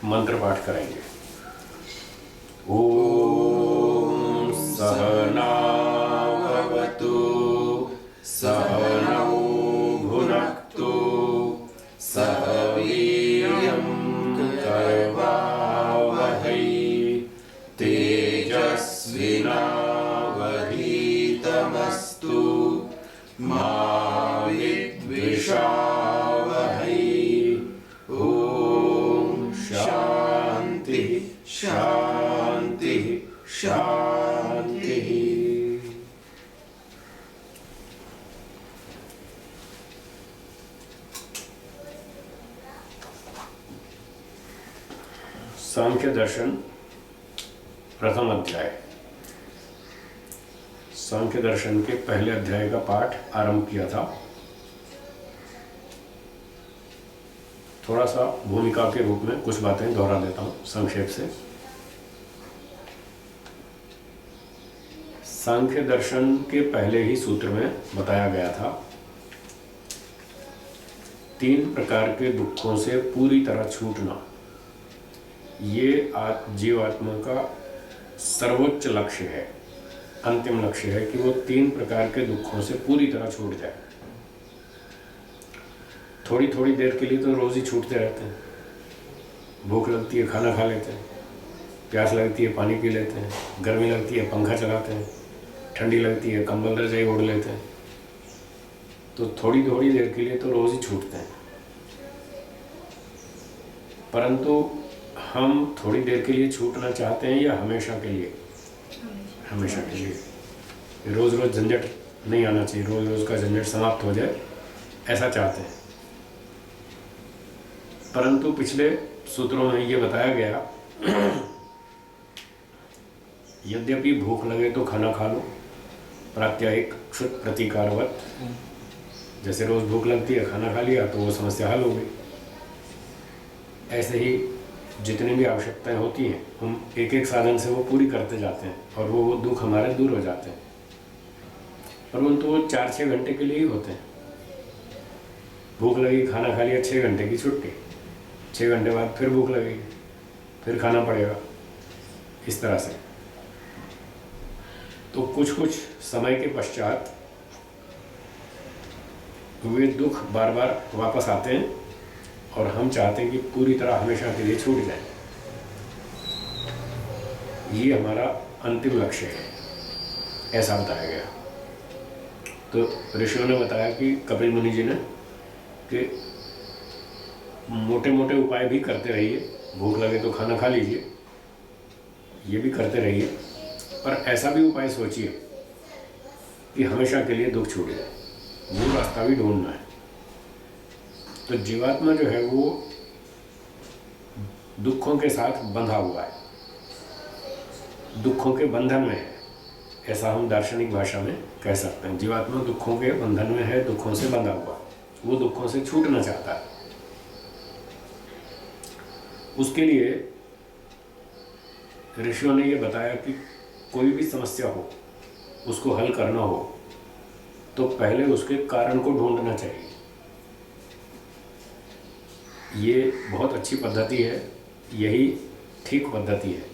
मंत्र पाठ करेंगे। ओम सहनावतु सहनौ भुनक्तु सह वीर्यं करवावहै तेजस्विनावधीतमस्तु मा विद्विषावहै। ओम शांति शांति शांति। सांख्य दर्शन प्रथम अध्याय। सांख्य दर्शन के पहले अध्याय का पाठ आरंभ किया था। थोड़ा सा भूमिका के रूप में कुछ बातें दोहरा देता हूं संक्षेप से। सांख्य दर्शन के पहले ही सूत्र में बताया गया था 3 प्रकार के दुखों से पूरी तरह छूटना, ये जीवात्मा का सर्वोच्च लक्ष्य है, अंतिम लक्ष्य है कि वो 3 प्रकार के दुखों से पूरी तरह छूट जाए। थोड़ी थोड़ी देर के लिए तो रोज ही छूटते रहते हैं। भूख लगती है खाना खा लेते हैं, प्यास लगती है पानी पी लेते हैं, गर्मी लगती है पंखा चलाते हैं, ठंडी लगती है कंबल रजाई ओढ़ लेते हैं। तो थोड़ी थोड़ी देर के लिए तो रोज ही छूटते हैं, परंतु हम थोड़ी देर के लिए छूटना चाहते हैं या हमेशा के लिए? हमेशा के लिए। रोज रोज झंझट नहीं आना चाहिए, रोज रोज का झंझट समाप्त हो जाए, ऐसा चाहते हैं। परंतु पिछले सूत्रों में ये बताया गया यद्यपि भूख लगे तो खाना खा लो, प्रात्यायिक क्षुत प्रतिकारवत। जैसे रोज भूख लगती है, खाना खा लिया तो वो समस्या हल हो गई। ऐसे ही जितनी भी आवश्यकताएं होती हैं, हम एक एक साधन से वो पूरी करते जाते हैं और वो दुख हमारे दूर हो जाते हैं। परंतु वो 4-6 घंटे के लिए ही होते हैं। भूख लगी, खाना खा लिया, 6 घंटे की छुट्टी, 6 घंटे बाद फिर भूख लगेगी, फिर खाना पड़ेगा, इस तरह से। तो कुछ कुछ समय के पश्चात वे दुख बार बार वापस आते हैं और हम चाहते हैं कि पूरी तरह हमेशा के लिए छूट जाए। ये हमारा अंतिम लक्ष्य है, ऐसा बताया गया। तो ऋषियों ने बताया कि कपिल मुनि जी ने कि मोटे मोटे उपाय भी करते रहिए, भूख लगे तो खाना खा लीजिए, ये भी करते रहिए, पर ऐसा भी उपाय सोचिए कि हमेशा के लिए दुख छूट जाए। वो रास्ता भी ढूंढना है। तो जीवात्मा जो है वो दुखों के साथ बंधा हुआ है, दुखों के बंधन में है, ऐसा हम दार्शनिक भाषा में कह सकते हैं। जीवात्मा दुखों के बंधन में है, दुखों से बंधा हुआ, वो दुखों से छूटना चाहता है। उसके लिए ऋषियों ने ये बताया कि कोई भी समस्या हो, उसको हल करना हो तो पहले उसके कारण को ढूंढना चाहिए। ये बहुत अच्छी पद्धति है, यही ठीक पद्धति है।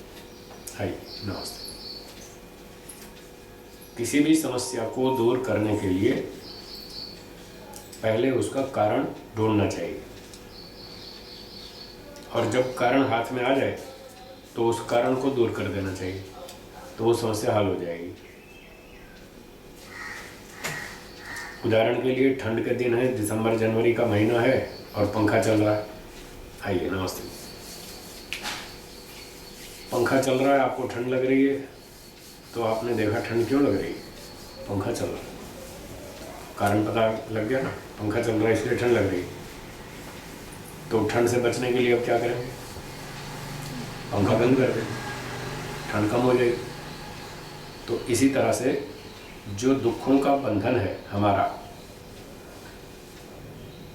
हाय नमस्ते। किसी भी समस्या को दूर करने के लिए पहले उसका कारण ढूंढना चाहिए, और जब कारण हाथ में आ जाए तो उस कारण को दूर कर देना चाहिए, तो वो समस्या हल हो जाएगी। उदाहरण के लिए ठंड के दिन है, दिसंबर जनवरी का महीना है और पंखा चल रहा है। आइए नमस्ते। पंखा चल रहा है, आपको ठंड लग रही है, तो आपने देखा ठंड क्यों लग रही है, पंखा चल रहा है, कारण पता लग गया ना, पंखा चल रहा है इसलिए ठंड लग रही है। तो ठंड से बचने के लिए अब क्या करेंगे? पंखा बंद कर दें, ठंड कम हो जाएगी। तो इसी तरह से जो दुखों का बंधन है हमारा,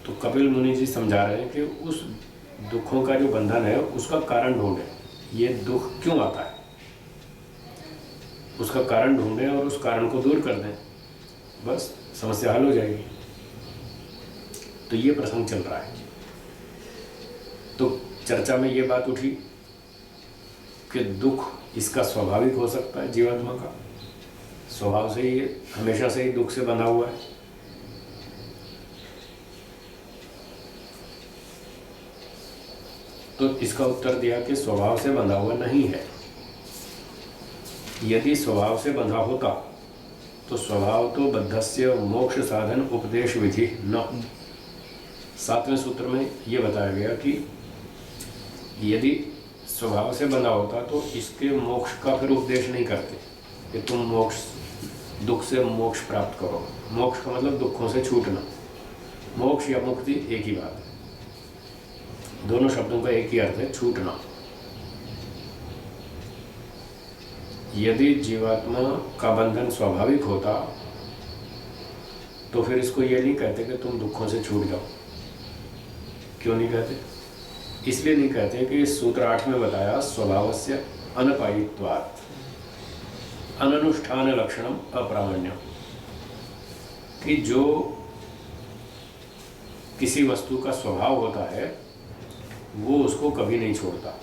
तो कपिल मुनि जी समझा रहे हैं कि उस दुखों का जो बंधन है उसका कारण ढूंढें। ये दुख क्यों आता है, उसका कारण ढूंढें और उस कारण को दूर कर दें, बस समस्या हल हो जाएगी। तो ये प्रसंग चल रहा है। तो चर्चा में ये बात उठी कि दुख इसका स्वाभाविक हो सकता है, जीवात्मा का स्वभाव से ही हमेशा से ही दुख से बंधा हुआ है। तो इसका उत्तर दिया कि स्वभाव से बंधा हुआ नहीं है। यदि स्वभाव से बंधा होता तो स्वभाव तो बद्धस्य मोक्ष साधन उपदेश विधि न। 7वें सूत्र में यह बताया गया कि यदि स्वभाव से बंधा होता तो इसके मोक्ष का फिर उपदेश नहीं करते कि तुम मोक्ष, दुख से मोक्ष प्राप्त करो। मोक्ष का मतलब दुखों से छूटना। मोक्ष या मुक्ति एक ही बात है, दोनों शब्दों का एक ही अर्थ है, छूटना। यदि जीवात्मा का बंधन स्वाभाविक होता तो फिर इसको ये नहीं कहते कि तुम दुखों से छूट जाओ। क्यों नहीं कहते? इसलिए नहीं कहते कि सूत्र 8 में बताया स्वभावस्य अनपायित्वात् अननुष्ठान लक्षणम अप्रामाण्यम, कि जो किसी वस्तु का स्वभाव होता है वो उसको कभी नहीं छोड़ता।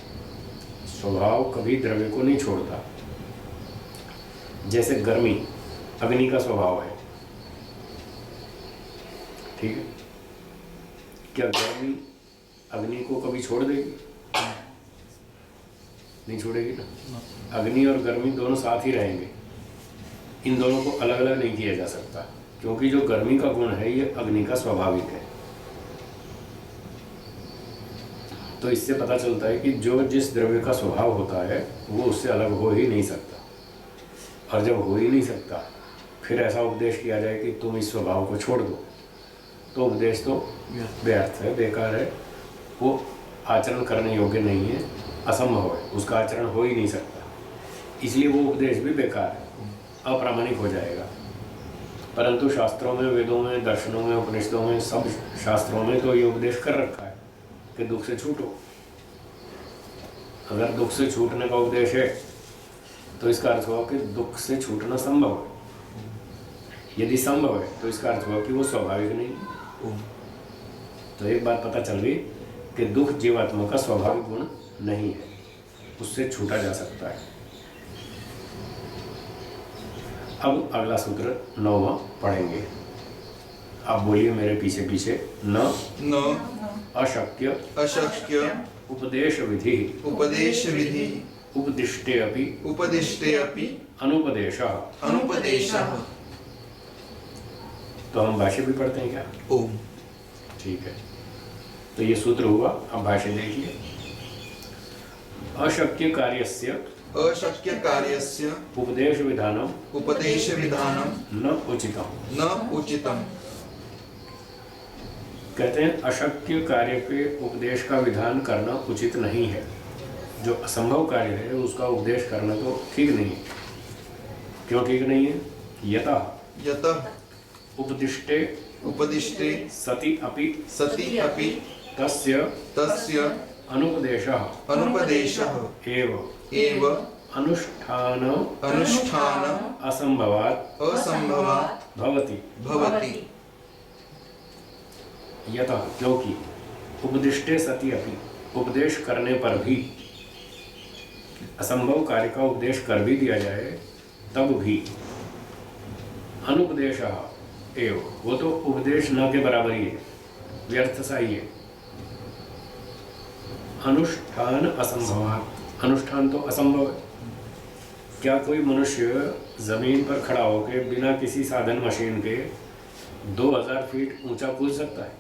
स्वभाव कभी द्रव्य को नहीं छोड़ता। जैसे गर्मी अग्नि का स्वभाव है, ठीक है? क्या गर्मी अग्नि को कभी छोड़ देगी? नहीं छोड़ेगी ना। अग्नि और गर्मी दोनों साथ ही रहेंगे। इन दोनों को अलग अलग नहीं किया जा सकता, क्योंकि जो गर्मी का गुण है ये अग्नि का स्वाभाविक है। तो इससे पता चलता है कि जो जिस द्रव्य का स्वभाव होता है वो उससे अलग हो ही नहीं सकता। और जब हो ही नहीं सकता फिर ऐसा उपदेश किया जाए कि तुम इस स्वभाव को छोड़ दो, तो उपदेश तो व्यर्थ है, बेकार है, वो आचरण करने योग्य नहीं है, असंभव है, उसका आचरण हो ही नहीं सकता। इसलिए वो उपदेश भी बेकार है, अप्रामाणिक हो जाएगा। परंतु शास्त्रों में, वेदों में, दर्शनों में, उपनिषदों में, सब शास्त्रों में तो ये उपदेश कर रखा है कि दुख से छूटो। अगर दुख से छूटने का उपदेश है तो इसका अर्थ हुआ कि दुख से छूटना संभव है। यदि संभव है तो इसका अर्थ हुआ कि वो स्वाभाविक नहीं है। तो एक बात पता चल गई कि दुख जीवात्मा का स्वाभाविक गुण नहीं है, उससे छूटा जा सकता है। अब अगला सूत्र 9वां पढ़ेंगे। आप बोलिए मेरे पीछे पीछे। न अशक्य उपदेश विधि उपदिष्टे अपि अनुपदेशः। तो हम भाष्य भी पढ़ते हैं क्या? ओम। ठीक है, तो ये सूत्र हुआ। अब भाष्य देखिए। अशक्य कार्यस्य उपदेश विधानम न उचितम। कहते हैं अशक्य कार्य के उपदेश का विधान करना उचित नहीं है। जो असंभव कार्य है उसका उपदेश करना तो ठीक नहीं है। क्यों ठीक नहीं है? यतः उपदिष्टे सति अपि तस्य अनुपदेशः एव अनुष्ठान असंभवात् भवति। यतः क्योंकि उपदिष्टे सति अपि उपदेश करने पर भी, असंभव कार्य का उपदेश कर भी दिया जाए तब भी, अनुपदेश एव, वो तो उपदेश न के बराबर ही है, व्यर्थ सा ही है। अनुष्ठान असंभवात्, अनुष्ठान तो असंभव है। क्या कोई मनुष्य जमीन पर खड़ा होकर बिना किसी साधन मशीन के 2000 फीट ऊंचा कूद सकता है?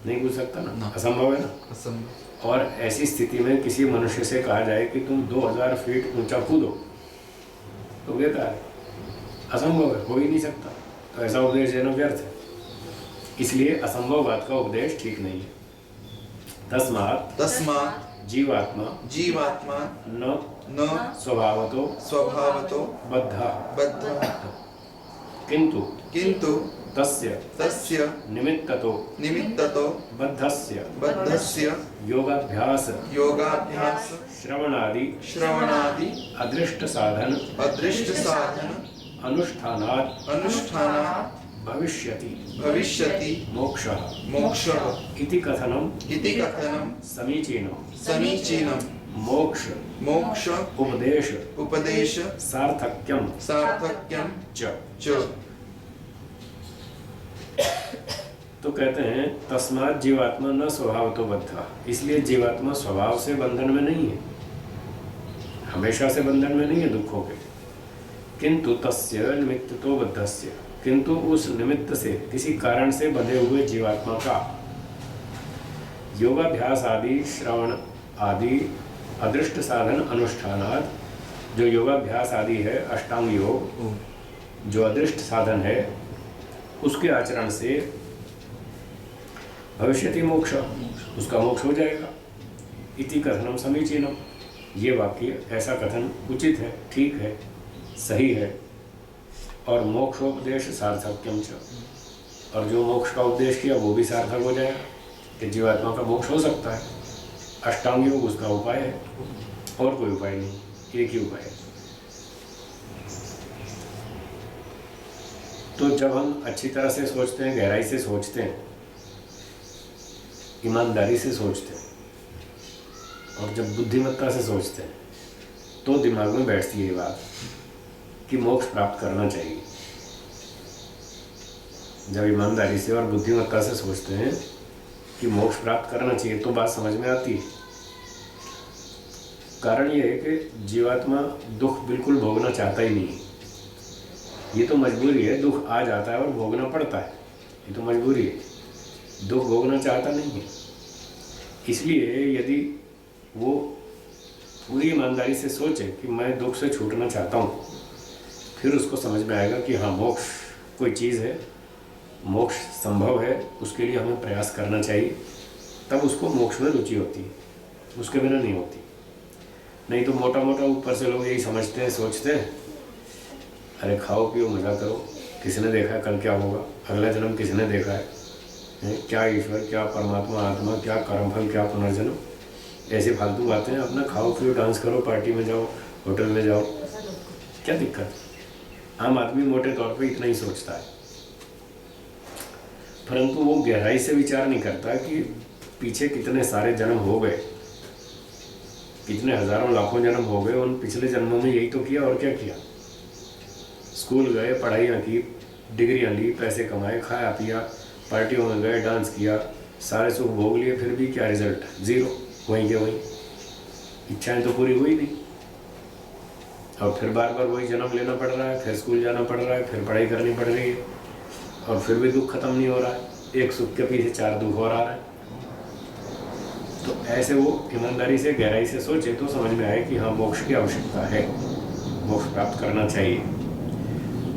नहीं कूद सकता ना, असंभव है ना। असंभव। और ऐसी स्थिति में किसी मनुष्य से कहा जाए कि तुम 2000 फीट ऊंचा कूदो तो बेकार है, असंभव है, हो ही नहीं सकता। तो ऐसा उपदेश देना व्यर्थ है। इसलिए असंभव बात का उपदेश ठीक नहीं है। तस्मात् जीवात्मा न स्वभावतो बद्धः किंतु तस्य निमित्ततो बद्धस्य योगाभ्यास श्रवणादि अदृष्ट साधन अनुष्ठानात् भविष्यति मोक्षः इति कथनं समीचीनं मोक्ष उपदेश सार्थक्यम च। तो कहते हैं तस्मात् जीवात्मा न स्वभावतो बद्धा, इसलिए जीवात्मा स्वभाव से बंधन में नहीं है, हमेशा से बंधन में नहीं है दुखों के। किंतु तस्य निमित्तो बद्धस्य, किंतु उस निमित्त से किसी कारण से बंधे हुए जीवात्मा का योगाभ्यास आदि श्रवण आदि अदृष्ट साधन अनुष्ठानात्, जो योगाभ्यास आदि है अष्टांग योग, जो अदृष्ट साधन है उसके आचरण से भविष्यति मोक्ष, उसका मोक्ष हो जाएगा। इति कथनम समीचीनम, ये वाक्य ऐसा कथन उचित है, ठीक है, सही है। और मोक्षोपदेश सार्थक्यम च, और जो मोक्ष का उपदेश किया वो भी सार्थक हो जाएगा कि जीवात्मा का मोक्ष हो सकता है। अष्टांग योग उसका उपाय है, और कोई उपाय नहीं, एक ही उपाय है। तो जब हम अच्छी तरह से सोचते हैं, गहराई से सोचते हैं, ईमानदारी से सोचते हैं, और जब बुद्धिमत्ता से सोचते हैं, तो दिमाग में बैठती है ये बात कि मोक्ष प्राप्त करना चाहिए। जब ईमानदारी से और बुद्धिमत्ता से सोचते हैं कि मोक्ष प्राप्त करना चाहिए, तो बात समझ में आती है। कारण ये है कि जीवात्मा दुख बिल्कुल भोगना चाहता ही नहीं है, ये तो मजबूरी है, दुख आ जाता है और भोगना पड़ता है, ये तो मजबूरी है, दुख भोगना चाहता नहीं है। इसलिए यदि वो पूरी ईमानदारी से सोचे कि मैं दुख से छूटना चाहता हूँ, फिर उसको समझ में आएगा कि हाँ मोक्ष कोई चीज़ है, मोक्ष संभव है, उसके लिए हमें प्रयास करना चाहिए, तब उसको मोक्ष में रुचि होती है, उसके बिना नहीं होती। नहीं तो मोटा मोटा ऊपर से लोग यही समझते हैं, सोचते हैं, अरे खाओ पियो मजा करो, किसने देखा है कल क्या होगा, अगला जन्म किसने देखा है, क्या ईश्वर, क्या परमात्मा, आत्मा, क्या कर्मफल, क्या पुनर्जन्म, ऐसे फालतू बातें। अपना खाओ पियो, डांस करो, पार्टी में जाओ, होटल में जाओ, क्या दिक्कत। आम आदमी मोटे तौर पे इतना ही सोचता है, परंतु वो गहराई से विचार नहीं करता कि पीछे कितने सारे जन्म हो गए, कितने हजारों लाखों जन्म हो गए, उन पिछले जन्मों में यही तो किया और क्या किया। स्कूल गए, पढ़ाइयाँ की, डिग्रियाँ ली, पैसे कमाए, खाया पिया, पार्टियों में गए, डांस किया, सारे सुख भोग लिए, फिर भी क्या रिजल्ट, जीरो, वहीं के वहीं, इच्छाएं तो पूरी हुई नहीं। और फिर बार बार वही जन्म लेना पड़ रहा है, फिर स्कूल जाना पड़ रहा है, फिर पढ़ाई करनी पड़ रही है, और फिर भी दुख खत्म नहीं हो रहा है, एक सुख के पीछे चार दुख और आ रहा है। तो ऐसे वो ईमानदारी से गहराई से सोचे तो समझ में आए कि हाँ मोक्ष की आवश्यकता है, मोक्ष प्राप्त करना चाहिए,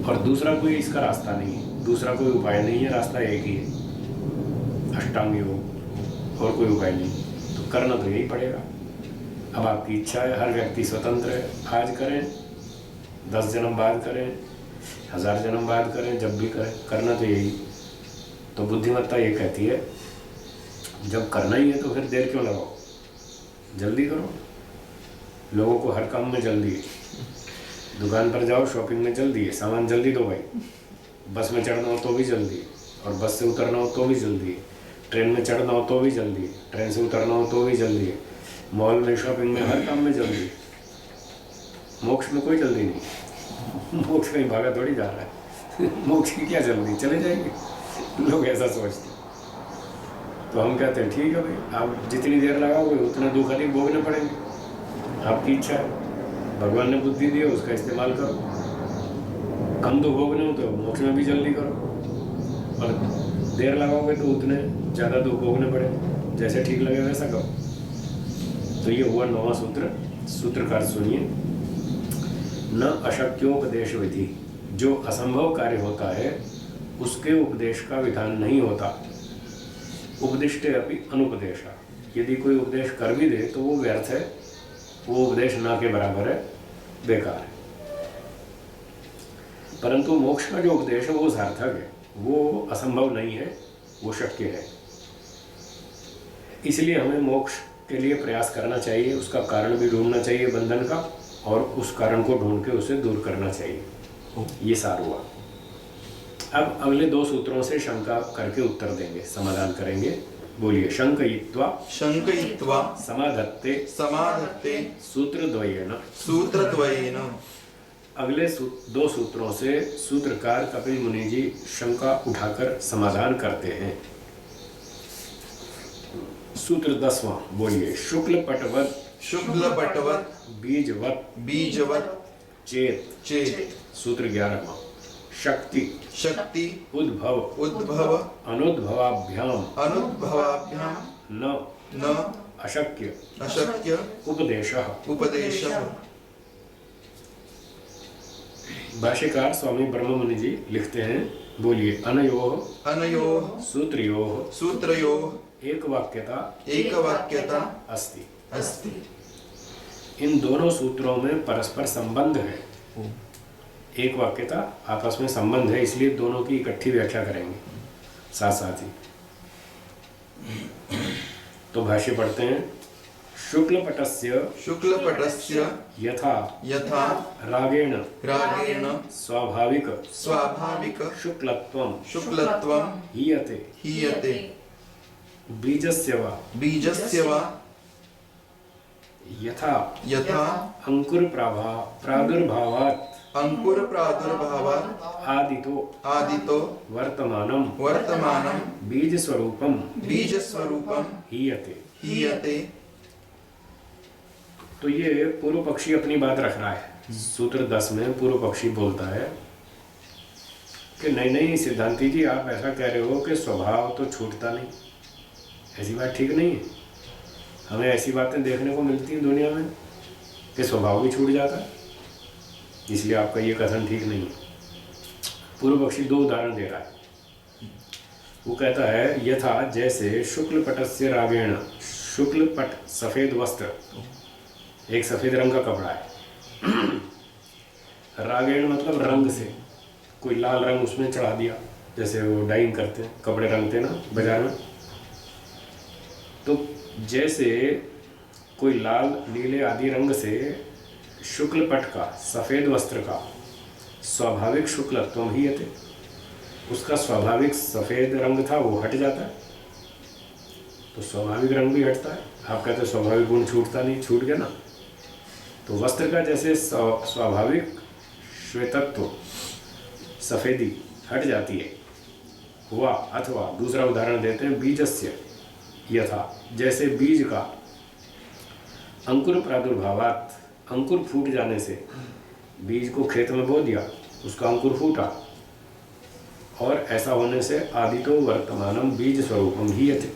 और दूसरा कोई इसका रास्ता नहीं है, दूसरा कोई उपाय नहीं है, रास्ता एक ही है, अष्टांग योग, और कोई उपाय नहीं। तो करना तो यही पड़ेगा। अब आपकी इच्छा है, हर व्यक्ति स्वतंत्र है, आज करें, 10 जन्म बाद करें, 1000 जन्म बाद करें, जब भी करें, करना तो यही। तो बुद्धिमत्ता ये कहती है जब करना ही है तो फिर देर क्यों लगाओ, जल्दी करो। लोगों को हर काम में जल्दी है, दुकान पर जाओ, शॉपिंग में जल्दी है, सामान जल्दी दो भाई, बस में चढ़ना हो तो भी जल्दी है, और बस से उतरना हो तो भी जल्दी है, ट्रेन में चढ़ना हो तो भी जल्दी है, ट्रेन से उतरना हो तो भी जल्दी है, मॉल में, शॉपिंग में, हर काम में जल्दी है। मोक्ष में कोई जल्दी नहीं, मोक्ष कहीं भागा थोड़ी जा रहा है मोक्ष की क्या जल्दी, चले जाएंगे, लोग ऐसा सोचते हैं। तो हम कहते हैं ठीक है भाई, आप जितनी देर लगाओगे उतना दुख अधिक भोगने पड़ेंगे, आपकी इच्छा है, भगवान ने बुद्धि दी है, उसका इस्तेमाल करो। कम दुख भोगने हो तो मोक्ष में भी जल्दी करो, और देर लगाओगे तो उतने ज़्यादा दुख भोगने पड़ेंगे, जैसे ठीक लगे वैसा करो। तो ये हुआ 9वां सूत्र। सूत्रकार सुनिए, न अशक्योपदेश विधि, जो असंभव कार्य होता है उसके उपदेश का विधान नहीं होता। उपदिष्टे अपि अनुपदेशा, यदि कोई उपदेश कर भी दे तो वो व्यर्थ है, वो उपदेश ना के बराबर है, बेकार है। परंतु मोक्ष का जो उपदेश है वो सार्थक है, वो असंभव नहीं है, वो शक्य है। इसलिए हमें मोक्ष के लिए प्रयास करना चाहिए, उसका कारण भी ढूंढना चाहिए बंधन का, और उस कारण को ढूंढ के उसे दूर करना चाहिए। ये सार हुआ। अब अगले 2 सूत्रों से शंका करके उत्तर देंगे, समाधान करेंगे। बोलिए। शंकयित्वा शंकयित्वा समाधत्ते समाधत्ते सूत्रद्वयेन। सूत्रद्वयेन। अगले 2 सूत्रों से सूत्रकार कपिल मुनि जी शंका उठाकर समाधान करते हैं। सूत्र 10वां। बोलिए। शुक्ल पटवत शुक्ल पटवत बीजवत बीजवत चेत। चेत। सूत्र 11वां। शक्ति शक्ति उद्भव उद्भव अनुद्भवाभ्याम अनुद्भवाभ्याम न न अशक्य अशक्य उपदेशः। उपदेशः। भाष्यकार स्वामी ब्रह्ममुनि जी लिखते हैं। बोलिए। अनयोः अनयोः सूत्रयोः सूत्रयोः एकवाक्यता एकवाक्यता अस्ति। अस्ति। इन दोनों सूत्रों में परस्पर संबंध है। एक वाक्यता आपस में संबंध है, इसलिए दोनों की इकट्ठी व्याख्या करेंगे साथ साथ ही। तो भाष्य पढ़ते हैं। शुक्ल पटस्य यथा यथा रागेण रागेण स्वाभाविक स्वाभाविक शुक्लत्वं शुक्लत्वं हीयते हीयते बीजस्य वा बीजस्य वा यथा यथा अंकुर प्रादुर्भावात् अंकुर प्रादुर्भावात् आदितो वर्तमानं बीज स्वरूपम हीयते। तो ये पूर्व पक्षी अपनी बात रख रहा है। सूत्र 10 में पूर्व पक्षी बोलता है कि नहीं सिद्धांति जी, आप ऐसा कह रहे हो कि स्वभाव तो छूटता नहीं। ऐसी बात ठीक नहीं है। हमें ऐसी बातें देखने को मिलती हैं दुनिया में कि स्वभाव भी छूट जाता है, इसलिए आपका ये कथन ठीक नहीं है। पूर्व पक्षी 2 उदाहरण दे रहा है। वो कहता है यथा, जैसे शुक्ल पटस्य रागेण, शुक्ल पट सफ़ेद वस्त्र, एक सफ़ेद रंग का कपड़ा है। रागेण मतलब रंग से, कोई लाल रंग उसमें चढ़ा दिया, जैसे वो डाइंग करते हैं, कपड़े रंगते ना बाजार में। तो जैसे कोई लाल नीले आदि रंग से शुक्ल पट का, सफ़ेद वस्त्र का स्वाभाविक शुक्लत्वं हीयते, उसका स्वाभाविक सफ़ेद रंग था वो हट जाता है। तो स्वाभाविक रंग भी हटता है। आप कहते हैं स्वाभाविक गुण छूटता नहीं, छूट गया ना। तो वस्त्र का जैसे स्वाभाविक श्वेतत्व, सफ़ेदी हट जाती है हुआ। अथवा दूसरा उदाहरण देते हैं बीजस्य यथा, जैसे बीज का अंकुर प्रादुर्भावात्, अंकुर फूट जाने से, बीज को खेत में बो दिया, उसका अंकुर फूटा, और ऐसा होने से आदितो वर्तमानम बीज स्वरूपम हीयते,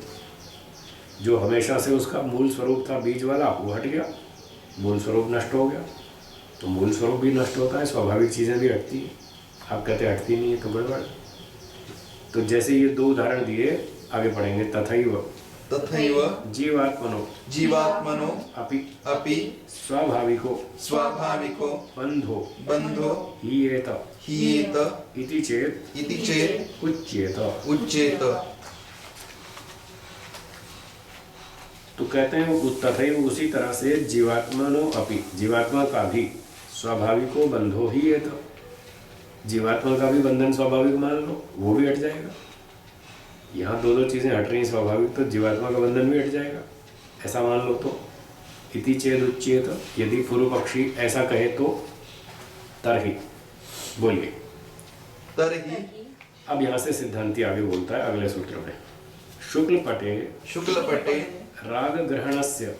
जो हमेशा से उसका मूल स्वरूप था बीज वाला वो हट गया, मूल स्वरूप नष्ट हो गया। तो मूल स्वरूप भी नष्ट होता है, स्वाभाविक चीज़ें भी हटती हैं। आप कहते हटती नहीं है तो गड़बड़। तो जैसे ये 2 उदाहरण दिए, आगे पढ़ेंगे। तथैव जीवात्मनो अपि स्वाभाविको बंधो हीयेत इति चेत् उच्येत। तो कहते हैं तथैव, उसी तरह से जीवात्मनो अपि, जीवात्मा का भी स्वाभाविको बंधो हीयेत, जीवात्मा का भी बंधन स्वाभाविक मान लो, वो भी हट जाएगा। यहाँ 2 चीज़ें हट रही स्वाभाविक, तो जीवात्मा का बंधन भी हट जाएगा, ऐसा मान लो। तो इति चेद उच्येत, यदि पूर्व पक्षी ऐसा कहे तो तरहि। बोलिए। तरहि। अब यहाँ से सिद्धांति आगे बोलता है अगले सूत्र में। शुक्ल पटे राग ग्रहणस्य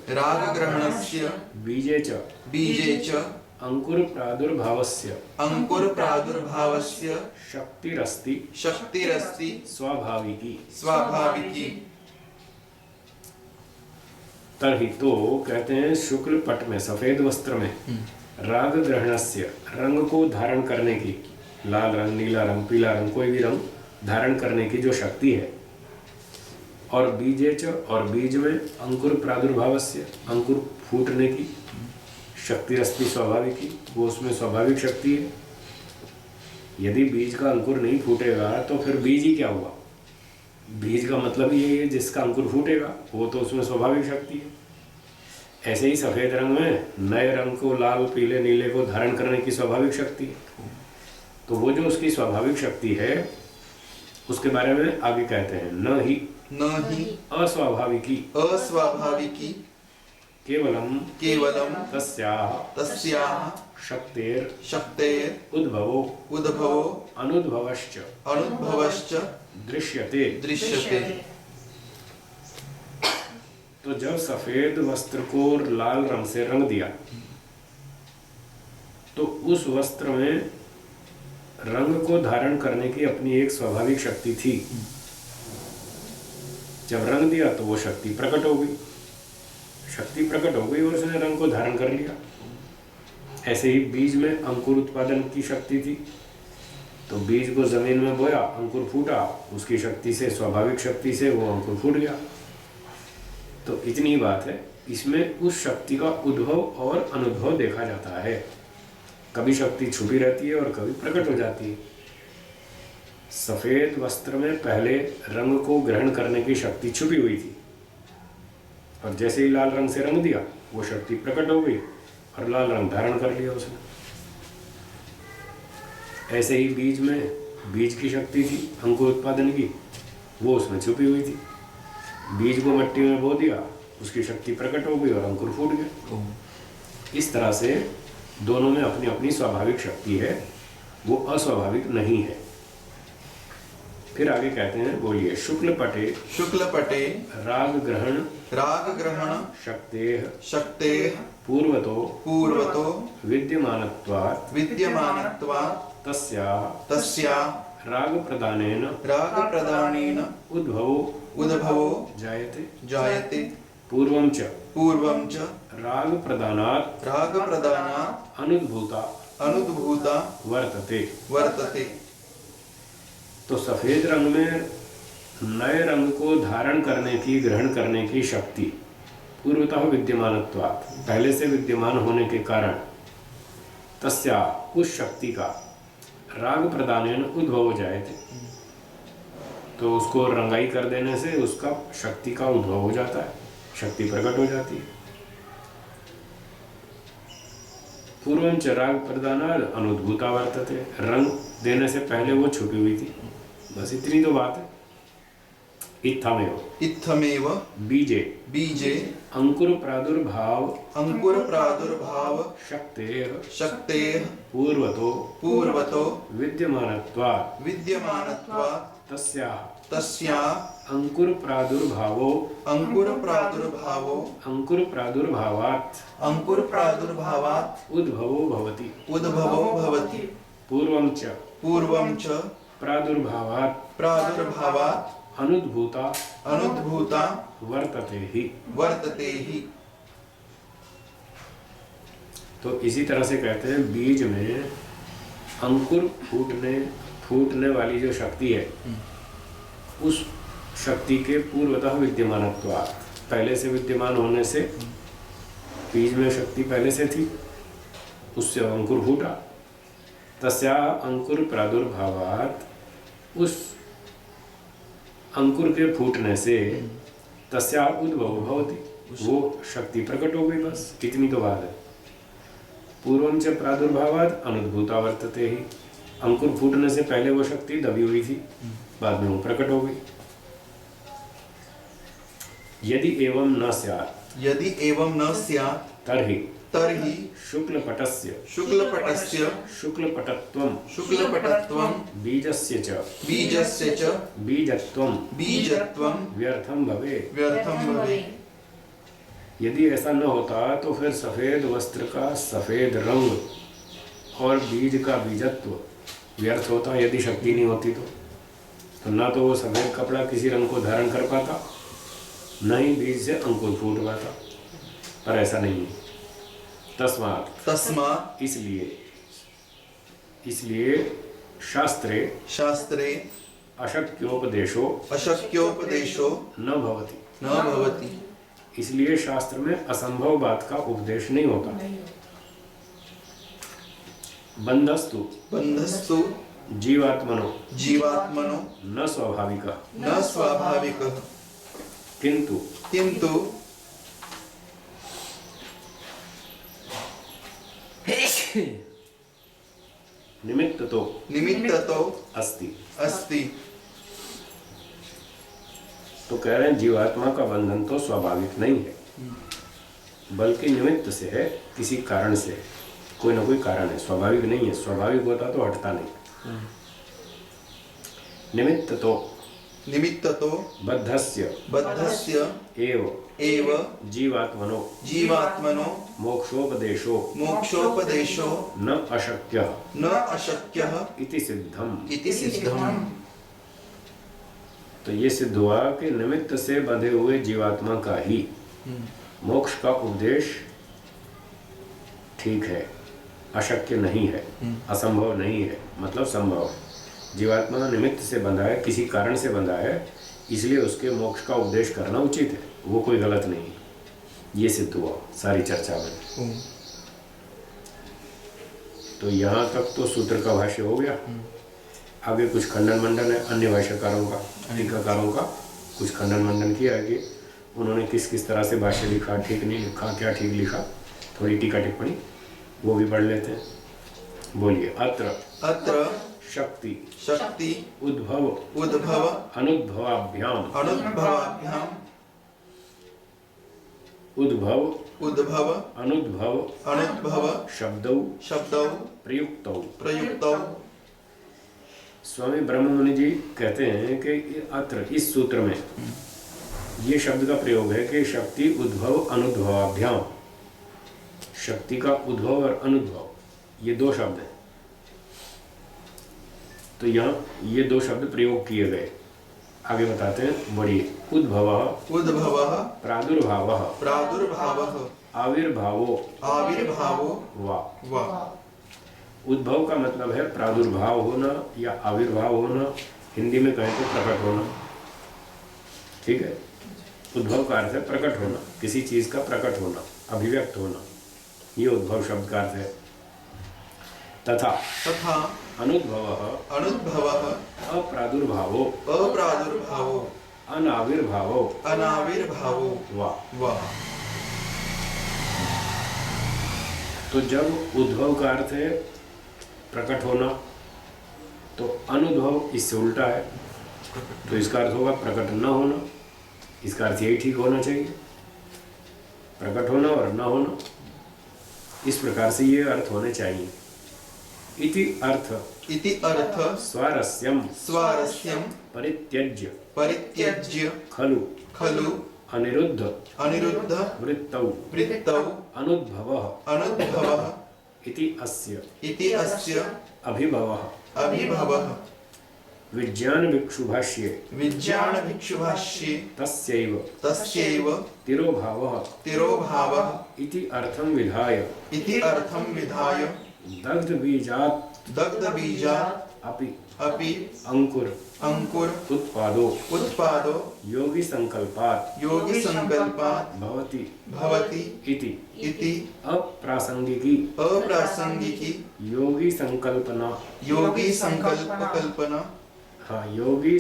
बीजे च अंकुर प्रादुर्भावस्य शक्तिरस्ति स्वाभाविकी। तरहि, तो कहते हैं शुक्ल पट में, सफ़ेद वस्त्र में राग ग्रहणस्य, रंग को धारण करने की, लाल रंग, नीला रंग, पीला रंग, कोई भी रंग धारण करने की जो शक्ति है, और बीजेच, और बीज में अंकुर प्रादुर्भावस्य, अंकुर फूटने की शक्तिरस्ति स्वाभाविकी, वो उसमें स्वाभाविक शक्ति है। यदि बीज का अंकुर नहीं फूटेगा तो फिर बीज ही क्या हुआ? बीज का मतलब ये है जिसका अंकुर फूटेगा, वो तो उसमें स्वाभाविक शक्ति है। ऐसे ही सफ़ेद रंग में नए रंग को, लाल, पीले, नीले को धारण करने की स्वाभाविक शक्ति है। तो वो जो उसकी स्वाभाविक शक्ति है उसके बारे में आगे कहते हैं न ही अस्वाभाविकी केवलम तस्याः शक्तेर उद्भवो अनुद्भवश्च दृश्यते। तो जब सफेद वस्त्र को लाल रंग से रंग दिया तो उस वस्त्र में रंग को धारण करने की अपनी एक स्वाभाविक शक्ति थी। जब रंग दिया तो वो शक्ति प्रकट हो गई, और उसने रंग को धारण कर लिया। ऐसे ही बीज में अंकुर उत्पादन की शक्ति थी, तो बीज को जमीन में बोया, अंकुर फूटा, उसकी शक्ति से, स्वाभाविक शक्ति से वो अंकुर फूट गया। तो इतनी बात है, इसमें उस शक्ति का उद्भव और अनुभव देखा जाता है। कभी शक्ति छुपी रहती है और कभी प्रकट हो जाती है। सफेद वस्त्र में पहले रंग को ग्रहण करने की शक्ति छुपी हुई थी, और जैसे ही लाल रंग से रंग दिया वो शक्ति प्रकट हो गई और लाल रंग धारण कर लिया उसने। ऐसे ही बीज में बीज की शक्ति थी अंकुर उत्पादन की, वो उसमें छुपी हुई थी। बीज को मिट्टी में बो दिया, उसकी शक्ति प्रकट हो गई और अंकुर फूट गया। इस तरह से दोनों में अपनी अपनी स्वाभाविक शक्ति है, वो अस्वाभाविक नहीं है। फिर आगे कहते हैं, बोलिए। शुक्ल पटे राग ग्रहण शक्तेः पूर्वतो विद्यमानत्वात् तस्याः राग प्रदानेन उद्भवो जायते। पूर्वं च राग प्रदानात् अनुद्भूता वर्तते। तो सफेद रंग में नए रंग को धारण करने की, ग्रहण करने की शक्ति पूर्वतः विद्यमानत्वात्, पहले से विद्यमान होने के कारण, तस्या उस शक्ति का राग प्रदानेन उद्भव जायते, तो उसको रंगाई कर देने से उसका शक्ति का उद्भव हो जाता है, शक्ति प्रकट हो जाती है। पूर्वं च राग प्रदानात् अनुद्भूता वर्तते, रंग देने से पहले वो छुपी हुई थी। बस इतनी तो बात है। इत्थमेव बीजे अंकुर प्रादुर्भाव शक्तेः पूर्वतो विद्यमानत्वात् तस्याः अंकुर प्रादुर्भावात् उद्भवो भवति। पूर्वं च प्रादुर्भावात् अनुद्भूता वर्तते ही। तो इसी तरह से कहते हैं, बीज में अंकुर फूटने वाली जो शक्ति है, उस शक्ति के पूर्वतः विद्यमानत्वात्, पहले से विद्यमान होने से, बीज में शक्ति पहले से थी, उससे अंकुर फूटा। तस्या अंकुर प्रादुर्भावात्, उस अंकुर के फूटने से, तस्या उद्भव भवति, वो शक्ति प्रकट हो गई। बस इतनी तो बात है। पूर्वं च प्रादुर्भावात् अनुद्भूता वर्तते ही, अंकुर फूटने से पहले वो शक्ति दबी हुई थी, बाद में वो प्रकट हो गई। यदि एवं न स्यात् तर्हि शुक्लपटस्य शुक्लपटत्वं बीजस्य च बीजत्वं व्यर्थं भवेत्। यदि ऐसा न होता तो फिर सफेद वस्त्र का सफेद रंग और बीज का बीजत्व व्यर्थ होता, यदि शक्ति नहीं होती तो ना तो वो सफेद कपड़ा किसी रंग को धारण कर पाता, न ही बीज से अंकुर फूट पाता। पर ऐसा नहीं है। तस्मात् इसलिए शास्त्रे अशक्योपदेशो न भवति। इसलिए शास्त्र में असंभव बात का उपदेश नहीं होता। बंधस्तु जीवात्मनो न स्वाभाविकः किंतु निमित्ततो अस्ति। तो कह रहे हैं जीवात्मा का बंधन तो स्वाभाविक नहीं है, बल्कि निमित्त से है, किसी कारण से, कोई ना कोई कारण है, स्वाभाविक नहीं है। स्वाभाविक होता तो हटता नहीं। निमित्त तो बद्धस्य एव जीवात्मनो मोक्षोपदेशो न अशक्यः इति सिद्धम्। तो ये सिद्ध हुआ कि निमित्त से बंधे हुए जीवात्मा का ही मोक्ष का उपदेश ठीक है, अशक्य नहीं है, असंभव नहीं है, मतलब संभव है। जीवात्मा निमित्त से बंधा है, किसी कारण से बंधा है, इसलिए उसके मोक्ष का उपदेश करना उचित है, वो कोई गलत नहीं है। ये सिद्ध हुआ सारी चर्चा में। तो यहाँ तक तो सूत्र का भाष्य हो गया। आगे कुछ खंडन मंडन है अन्य भाष्यकारों का, टीकाकारों का कुछ खंडन मंडन किया है कि उन्होंने किस किस तरह से भाष्य लिखा, ठीक नहीं लिखा, क्या ठीक लिखा, थोड़ी टीका टिप्पणी वो भी पढ़ लेते हैं। बोलिए। अत्र शक्ति उद्भव अनुद्भवाभ्याम उद्भव अनुद्भव शब्दौ प्रयुक्तौ। स्वामी ब्रह्म मुनि जी कहते हैं कि अत्र इस सूत्र में ये शब्द का प्रयोग है कि शक्ति उद्भव अनुद्भवाभ्याम, शक्ति का उद्भव और अनुद्भव ये दो शब्द हैं। तो यहाँ ये दो शब्द प्रयोग किए गए। आगे बताते हैं, बढ़िए। उद्भवः प्रादुर्भावः आविर्भावो वा। उद्भव का मतलब है प्रादुर्भाव होना या आविर्भाव होना, हिंदी में कहें तो प्रकट होना। ठीक है, उद्भव का अर्थ है प्रकट होना, किसी चीज का प्रकट होना, अभिव्यक्त होना, ये उद्भव शब्द का अर्थ है। तथा अनुद्भवः अप्रादुर्भावो अनाविर्भावो वा। तो जब उद्भव का अर्थ है प्रकट होना, तो अनुद्भव इससे उल्टा है, तो इसका अर्थ होगा प्रकट न होना। इसका अर्थ यही ठीक होना चाहिए, प्रकट होना और न होना, इस प्रकार से ये अर्थ होने चाहिए। इति अर्थ स्वारस्यम परित्यज्य खलु अनिरुद्ध वृत्तौ अनुद्भवः इति अस्य अभिभवः विज्ञान भिक्षु भाष्ये तस्यैव तिरोभावः इति अर्थं विधाय दग्ध बीजात् अपि अंकुर उत्पादो योगी संकल्पात् भवति इति अप्रासंगिकी योगी संकल्पना हाँ, योगी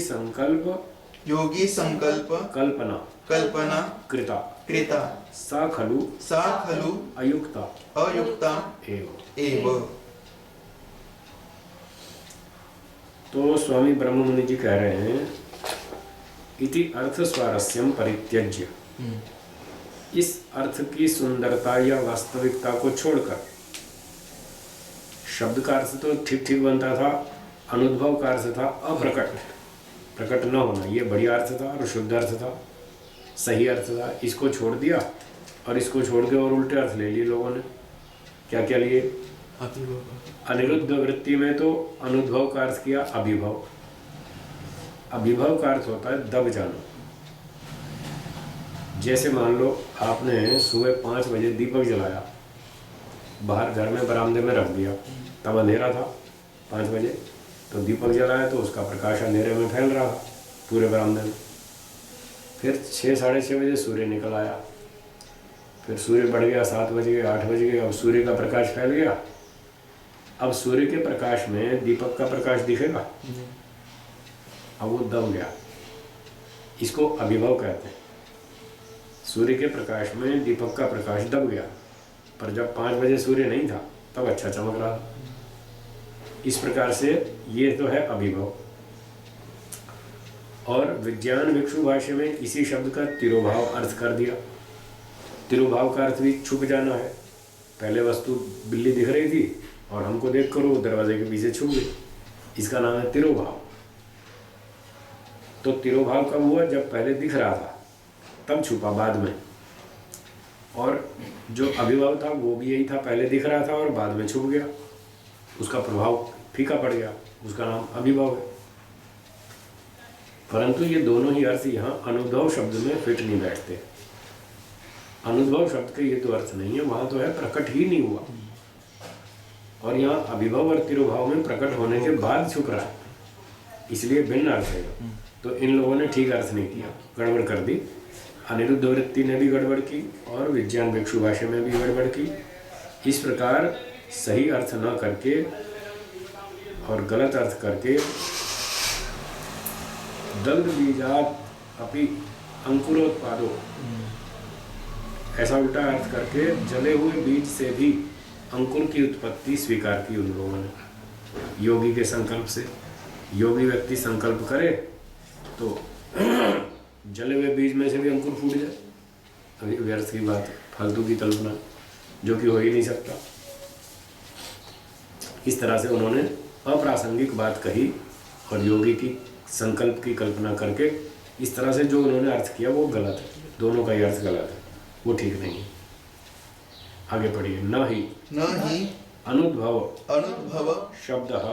संकल्प कल्पना कृता सा खलु अयुक्ता एव। तो स्वामी ब्रह्म मुनि जी कह रहे हैं, इति अर्थ स्वारस्यम परित्यज्य, इस अर्थ की सुंदरता या वास्तविकता को छोड़कर, शब्द का अर्थ तो ठीक ठीक बनता था, अनुद्भव का अर्थ था प्रकट न होना, ये बढ़िया अर्थ था और शुद्ध अर्थ था, सही अर्थ था। इसको छोड़ दिया और इसको छोड़ के और उल्टे अर्थ ले लिए लोगों ने। क्या क्या लिए? अनिरुद्ध वृत्ति में तो अनुद्भव का अर्थ किया अभिभव। अभिभव का अर्थ होता है दब जाना। जैसे मान लो आपने सुबह 5 बजे दीपक जलाया, बाहर घर में बरामदे में रख दिया, तब अंधेरा था 5 बजे, तो दीपक जलाया तो उसका प्रकाश अंधेरे में फैल रहा पूरे बरामदे में। फिर 6 साढ़े 6 बजे सूर्य निकल आया, फिर सूर्य बढ़ गया, 7 बज गए, 8 बज गए, अब सूर्य का प्रकाश फैल गया। अब सूर्य के प्रकाश में दीपक का प्रकाश दिखेगा, अब वो दब गया, इसको अभिभव कहते हैं। सूर्य के प्रकाश में दीपक का प्रकाश दब गया, पर जब 5 बजे सूर्य नहीं था तब अच्छा चमक रहा। इस प्रकार से ये तो है अभिभव। और विज्ञान भिक्षु भाष्य में इसी शब्द का तिरोभाव अर्थ कर दिया। तिरोभाव का अर्थ भी छुप जाना है। पहले वस्तु बिल्ली दिख रही थी और हमको देख कर वो दरवाजे के पीछे छुप गई, इसका नाम है तिरोभाव। तो तिरोभाव कब हुआ? जब पहले दिख रहा था तब छुपा बाद में। और जो अभिभाव था वो भी यही था, पहले दिख रहा था और बाद में छुप गया, उसका प्रभाव फीका पड़ गया, उसका नाम अभिभाव है। परंतु ये दोनों ही अर्थ यहाँ अनुद्भव शब्द में फिट नहीं बैठते। अनुद्भव शब्द के ये तो अर्थ नहीं है, वहाँ तो है प्रकट ही नहीं हुआ, और यहाँ अभिभव और तिरोभाव में प्रकट होने के बाद छुप रहा है, इसलिए भिन्न अर्थ है। तो इन लोगों ने ठीक अर्थ नहीं किया, गड़बड़ कर दी। अनिरुद्ध वृत्ति ने भी गड़बड़ की और विज्ञान भिक्षु भाष्य में भी गड़बड़ की। इस प्रकार सही अर्थ न करके और गलत अर्थ करके दग्ध बीजात अपि अंकुरोत्पादो, ऐसा उल्टा अर्थ करके जले हुए बीज से भी अंकुर की उत्पत्ति स्वीकार की उन लोगों ने योगी के संकल्प से। योगी व्यक्ति संकल्प करे तो जले हुए बीज में से भी अंकुर फूट जाए, अभी व्यर्थ की बात है, फालतू की कल्पना जो कि हो ही नहीं सकता। इस तरह से उन्होंने अप्रासंगिक बात कही और योगी की संकल्प की कल्पना करके इस तरह से जो उन्होंने अर्थ किया वो गलत है, दोनों का ही अर्थ गलत है, वो ठीक नहीं है। आगे पढ़िए। न ही अनुद्भव शब्दः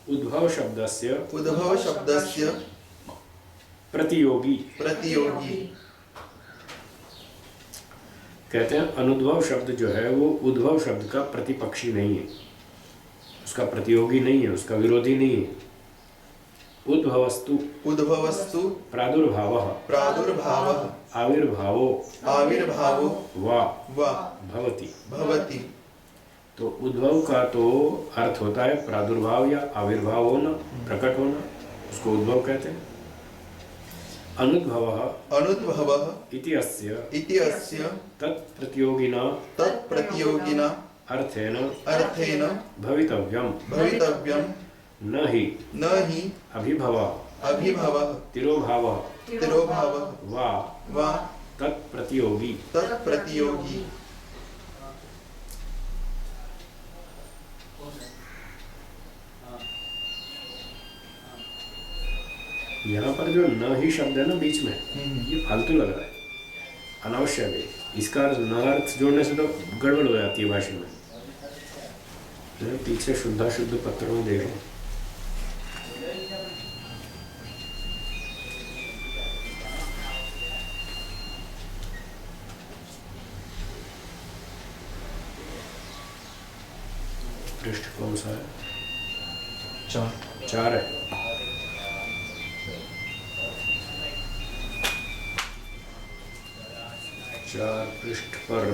उद्भव शब्दस्य प्रतियोगी। कहते हैं अनुद्भव शब्द जो है वो उद्भव शब्द का प्रतिपक्षी नहीं है, उसका प्रतियोगी नहीं है, उसका विरोधी नहीं है। उद्भवस्तु प्रादुर्भावः आविर्भावो वा भवति। तो उद्भव का तो अर्थ होता है प्रादुर्भाव या आविर्भाव होना, प्रकट होना, उसको उद्भव कहते हैं। अनुद्भवः इति अस्य तत्प्रतियोगिना अर्थेन भवितव्यम। न ही अभिभवः तिरोभावः वा तत्प्रतियोगी। यहाँ पर जो न ही शब्द है ना बीच में, ये फालतू लग रहा है, अनावश्यक है। इसका न अर्थ जोड़ने से तो गड़बड़ हो जाती है भाषा में। तो पीछे शुद्ध पत्रों में देखें, पृष्ठ कौन सा है? 4 है। पृष्ठ पर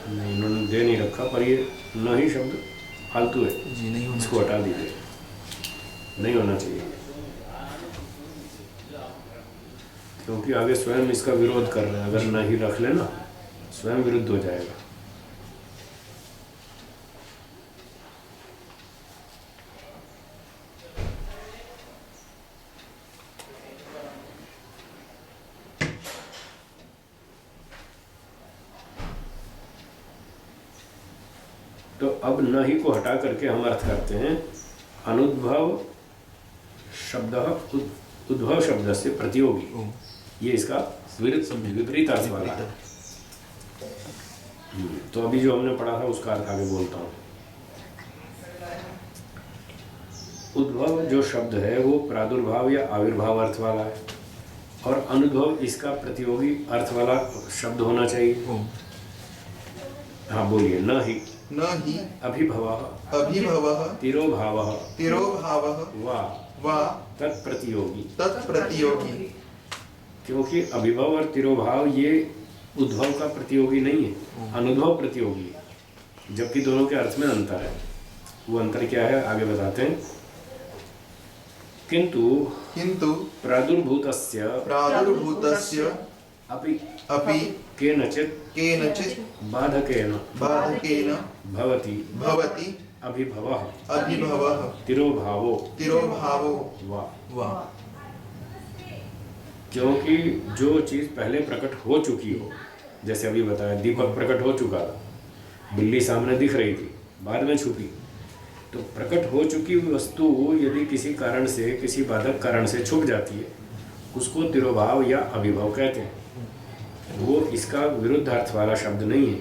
नहीं, इन्होंने दे नहीं रखा, पर ये न ही शब्द फालतू है जी, नहीं होना, इसको हटा दीजिए, नहीं होना चाहिए, क्योंकि आगे स्वयं इसका विरोध कर रहे हैं। अगर न ही रख लेना स्वयं विरुद्ध हो जाएगा। तो अब न ही को हटा करके हम अर्थ करते हैं अनुद्भव शब्द उद्भव शब्द से प्रतियोगी। ये इसका विपरीत अर्थ वाला है। तो अभी जो हमने पढ़ा था उसका अर्थ आगे बोलता हूँ। उद्भव जो शब्द है वो प्रादुर्भाव या आविर्भाव अर्थ वाला है, और अनुद्भव इसका प्रतियोगी अर्थ वाला शब्द होना चाहिए। हाँ बोलिए। न ही अभिभवः तिरोभावः वा तत्प्रतियोगी। क्योंकि अभिभव और तिरोभाव ये उद्भव का प्रतियोगी नहीं है, अनुद्भव प्रतियोगी है, जबकि दोनों के अर्थ में अंतर है। वो अंतर क्या है आगे बताते हैं। किंतु प्रादुर्भूतस्य अपि केनचित् बाधकेन भवति अभिभवः अभिभवः तिरोभावो तिरोभावो वा। वा। क्योंकि जो चीज़ पहले प्रकट हो चुकी हो, जैसे अभी बताया दीपक प्रकट हो चुका था, बिल्ली सामने दिख रही थी, बाद में छुपी, तो प्रकट हो चुकी वस्तु यदि किसी कारण से, किसी बाधक कारण से छुप जाती है, उसको तिरोभाव या अभिभव कहते हैं। वो इसका विरुद्धार्थ वाला शब्द नहीं है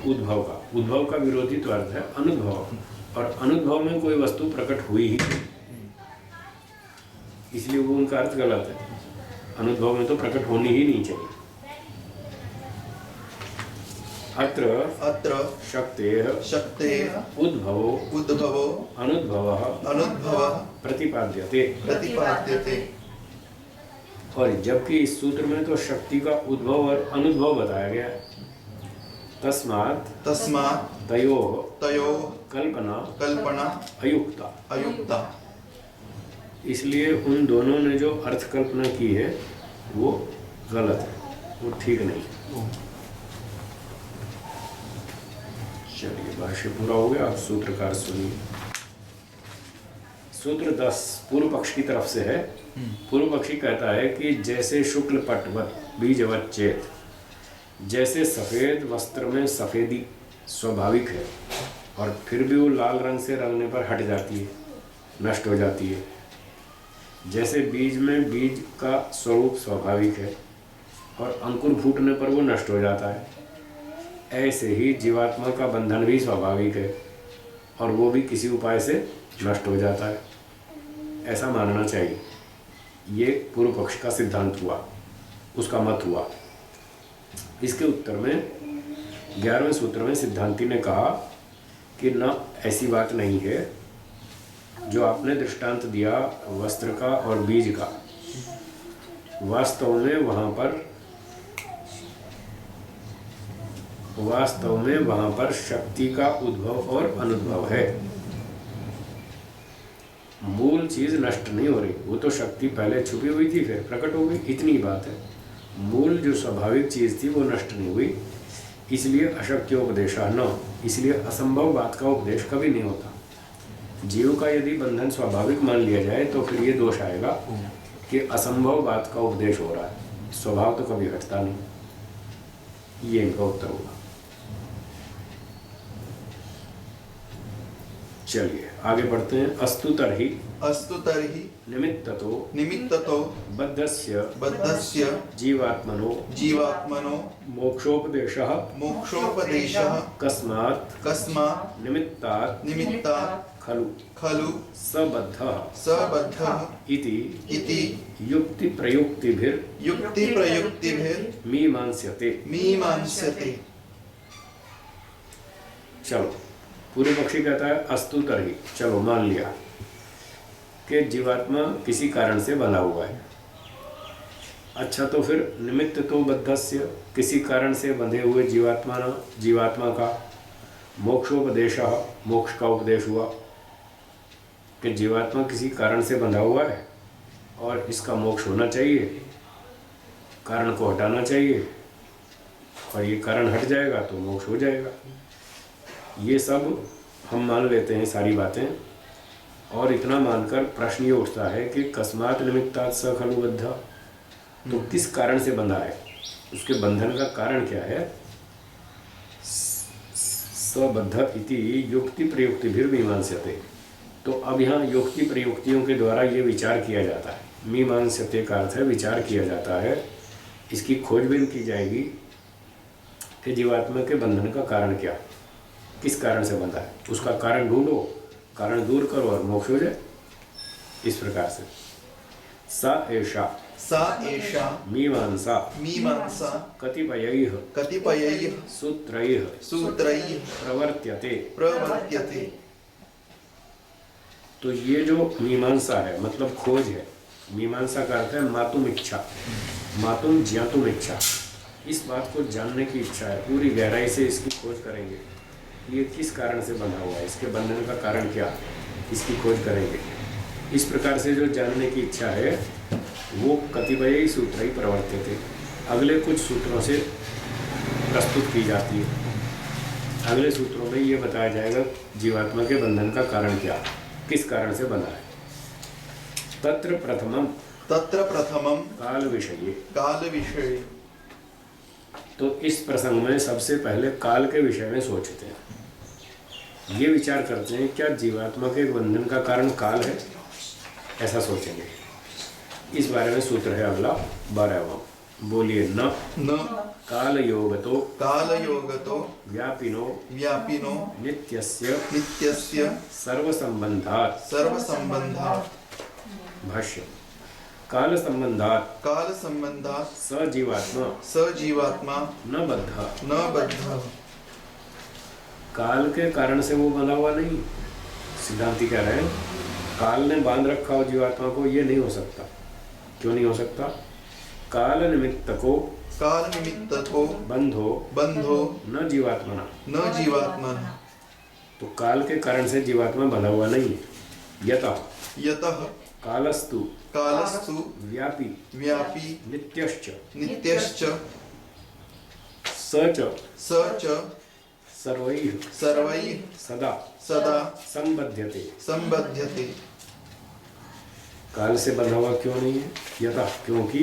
उद्भव का। उद्भव का विरोधी तो अर्थ है अनुद्भव, और अनुद्भव में कोई वस्तु प्रकट हुई ही नहीं, इसलिए वो उनका अर्थ गलत है। अनुद्भव में तो प्रकट होनी ही नहीं चाहिए। अत्र शक्तेः उद्भवो अनुद्भवः प्रतिपाद्यते। और जबकि इस सूत्र में तो शक्ति का उद्भव और अनुद्भव बताया गया है। तस्मात् तयोः कल्पना अयुक्ता। इसलिए उन दोनों ने जो अर्थ कल्पना की है वो गलत है, वो ठीक नहीं। चलिए भाष्य पूरा हो गया। अब सूत्रकार सुनिए। सूत्र 10 पूर्व पक्ष की तरफ से है। पूर्व पक्षी कहता है कि जैसे शुक्ल पटवत बीजवत चेत, जैसे सफ़ेद वस्त्र में सफ़ेदी स्वाभाविक है और फिर भी वो लाल रंग से रंगने पर हट जाती है, नष्ट हो जाती है। जैसे बीज में बीज का स्वरूप स्वाभाविक है और अंकुर फूटने पर वो नष्ट हो जाता है, ऐसे ही जीवात्मा का बंधन भी स्वाभाविक है और वो भी किसी उपाय से नष्ट हो जाता है, ऐसा मानना चाहिए। ये पूर्व पक्ष का सिद्धांत हुआ, उसका मत हुआ। इसके उत्तर में 11वें सूत्र में सिद्धांती ने कहा कि न, ऐसी बात नहीं है। जो आपने दृष्टांत दिया वस्त्र का और बीज का, वास्तव में वहाँ पर शक्ति का उद्भव और अनुद्भव है। मूल चीज नष्ट नहीं हो रही, वो तो शक्ति पहले छुपी हुई थी फिर प्रकट हो गई, इतनी बात है। मूल जो स्वाभाविक चीज थी वो नष्ट नहीं हुई, इसलिए अशक्योपदेशः न, इसलिए असंभव बात का उपदेश कभी नहीं होता। जीव का यदि बंधन स्वाभाविक मान लिया जाए तो फिर ये दोष आएगा कि असंभव बात का उपदेश हो रहा है, स्वभाव तो कभी घटता नहीं। ये इनका उत्तर होगा। चलिए आगे बढ़ते हैं। अस्तु तर्हि निमित्ततो बद्धस्य जीवात्मनो मोक्षोपदेशः कस्मात् निमित्तात् खलु सबद्धः इति युक्ति प्रयुक्तिभिर मीमांस्यते। चलो, पूर्व पक्षी कहता है अस्तु तर्हि, चलो मान लिया कि जीवात्मा किसी कारण से बंधा हुआ है। अच्छा, तो फिर निमित्त तो बद्धस्य, किसी कारण से बंधे हुए जीवात्मा का मोक्षोपदेश, मोक्ष का उपदेश हुआ कि जीवात्मा किसी कारण से बंधा हुआ है और इसका मोक्ष होना चाहिए, कारण को हटाना चाहिए और ये कारण हट जाएगा तो मोक्ष हो जाएगा। ये सब हम मान लेते हैं सारी बातें, और इतना मानकर प्रश्न ये उठता है कि कस्मात् निमित्तात् स खलु बद्ध, तो किस कारण से बंधा है, उसके बंधन का कारण क्या है। सबद्ध इति युक्ति प्रयुक्तिभिर मीमांस्यते, तो अब यहाँ युक्ति प्रयुक्तियों के द्वारा ये विचार किया जाता है। मीमांस्यते का अर्थ है विचार किया जाता है, इसकी खोजबीन की जाएगी कि जीवात्मा के बंधन का कारण क्या, किस कारण से बंधा है, उसका कारण ढूंढो, कारण दूर करो और मोक्ष हो जाए। इस प्रकार से सा एषा मीमांसा कतिपयैः सूत्रैः प्रवर्त्यते। तो ये जो मीमांसा है मतलब खोज है, मीमांसा का अर्थ है मातुम इच्छा, मातुम ज्ञातुम इच्छा, इस बात को जानने की इच्छा है, पूरी गहराई से इसकी खोज करेंगे। ये किस कारण से बंधा हुआ है, इसके बंधन का कारण क्या, इसकी खोज करेंगे। इस प्रकार से जो जानने की इच्छा है वो कतिपय सूत्र ही प्रवर्तित थे, अगले कुछ सूत्रों से प्रस्तुत की जाती है। अगले सूत्रों में ये बताया जाएगा जीवात्मा के बंधन का कारण क्या, किस कारण से बना है। तत्र प्रथमम काल विषय। तो इस प्रसंग में सबसे पहले काल के विषय में सोचते हैं, ये विचार करते हैं क्या जीवात्मा के बंधन का कारण काल है, ऐसा सोचेंगे। इस बारे में सूत्र है अगला 12वां। बोलिए न काल योगतो व्यापिनो नित्यस्य सर्वसंबंधात्। भाष्य। काल संबंधात् सजीवात्मा न बद्ध। काल के कारण से वो बंधा हुआ नहीं। सिद्धांति कह रहे हैं काल ने बांध रखा हो जीवात्मा को, ये नहीं हो सकता। क्यों नहीं हो सकता? काल निमित्त को बंधो न जीवात्मा। तो काल के कारण से जीवात्मा बंधा हुआ नहीं है। यतः कालस्तु व्यापी नित्यश्च सच सर्वैः सदा संबध्यते। काल से बंधा हुआ क्यों नहीं है? यतः क्योंकि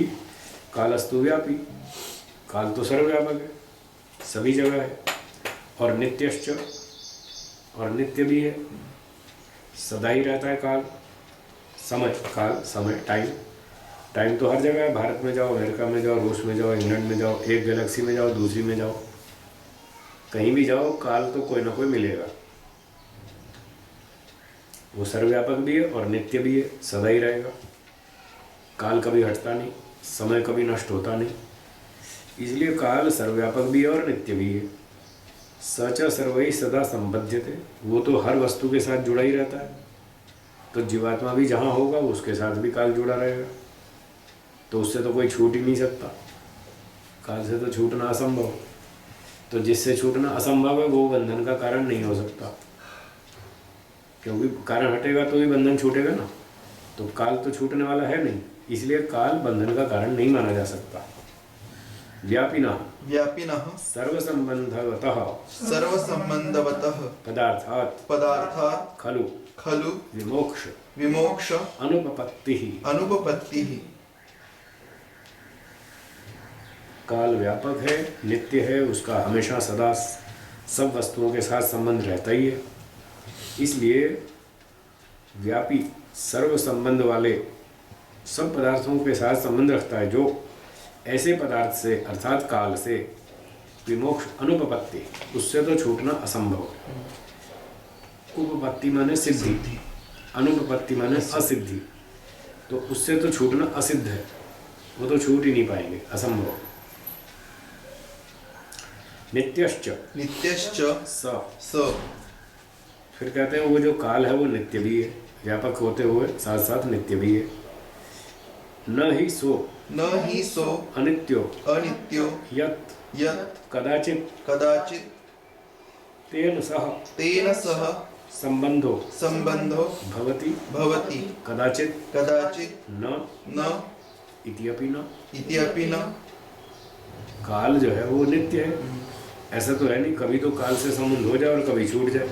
कालस्तु व्यापी, काल तो सर्वव्यापक है, सभी जगह है। और नित्यश्च, और नित्य भी है, सदा ही रहता है काल। समय टाइम तो हर जगह है। भारत में जाओ, अमेरिका में जाओ, रूस में जाओ, इंग्लैंड में जाओ, एक गैलेक्सी में जाओ, दूसरी में जाओ, कहीं भी जाओ काल तो कोई ना कोई मिलेगा। वो सर्वव्यापक भी है और नित्य भी है, सदा ही रहेगा। काल कभी हटता नहीं, समय कभी नष्ट होता नहीं, इसलिए काल सर्वव्यापक भी है और नित्य भी है। सच सर्वैः सदा संबध्यते, वो तो हर वस्तु के साथ जुड़ा ही रहता है। तो जीवात्मा भी जहाँ होगा उसके साथ भी काल जुड़ा रहेगा, तो उससे तो कोई छूट ही नहीं सकता। काल से तो छूटना असंभव। तो जिससे छूटना असंभव है वो बंधन का कारण नहीं हो सकता, क्योंकि कारण हटेगा तो ही बंधन छूटेगा ना। तो काल तो छूटने वाला है नहीं, इसलिए काल बंधन का कारण नहीं माना जा सकता। व्यापिनः सर्वसंबंधवतः पदार्थात् खलु विमोक्ष अनुपपत्तिः। काल व्यापक है, नित्य है, उसका हमेशा सदा सब वस्तुओं के साथ संबंध रहता ही है। इसलिए व्यापी सर्व संबंध वाले सब पदार्थों के साथ संबंध रखता है, जो ऐसे पदार्थ से अर्थात काल से विमोक्ष अनुपपत्ति, उससे तो छूटना असंभव है। उपपत्ति माने सिद्धि, अनुपपत्ति माने असिद्धि। तो उससे तो छूटना असिद्ध है, वो तो छूट ही नहीं पाएंगे, असंभव। नित्यश्च स। फिर कहते हैं वो जो काल है वो नित्य भी है, व्यापक होते हुए साथ साथ नित्य भी है। न ही सो अनित्यो यत् कदाचित तेन सह संबंधो भवति कदाचित न इत्यपि न। काल जो है वो नित्य है, ऐसा तो है नहीं कभी तो काल से संबंध हो जाए और कभी छूट जाए।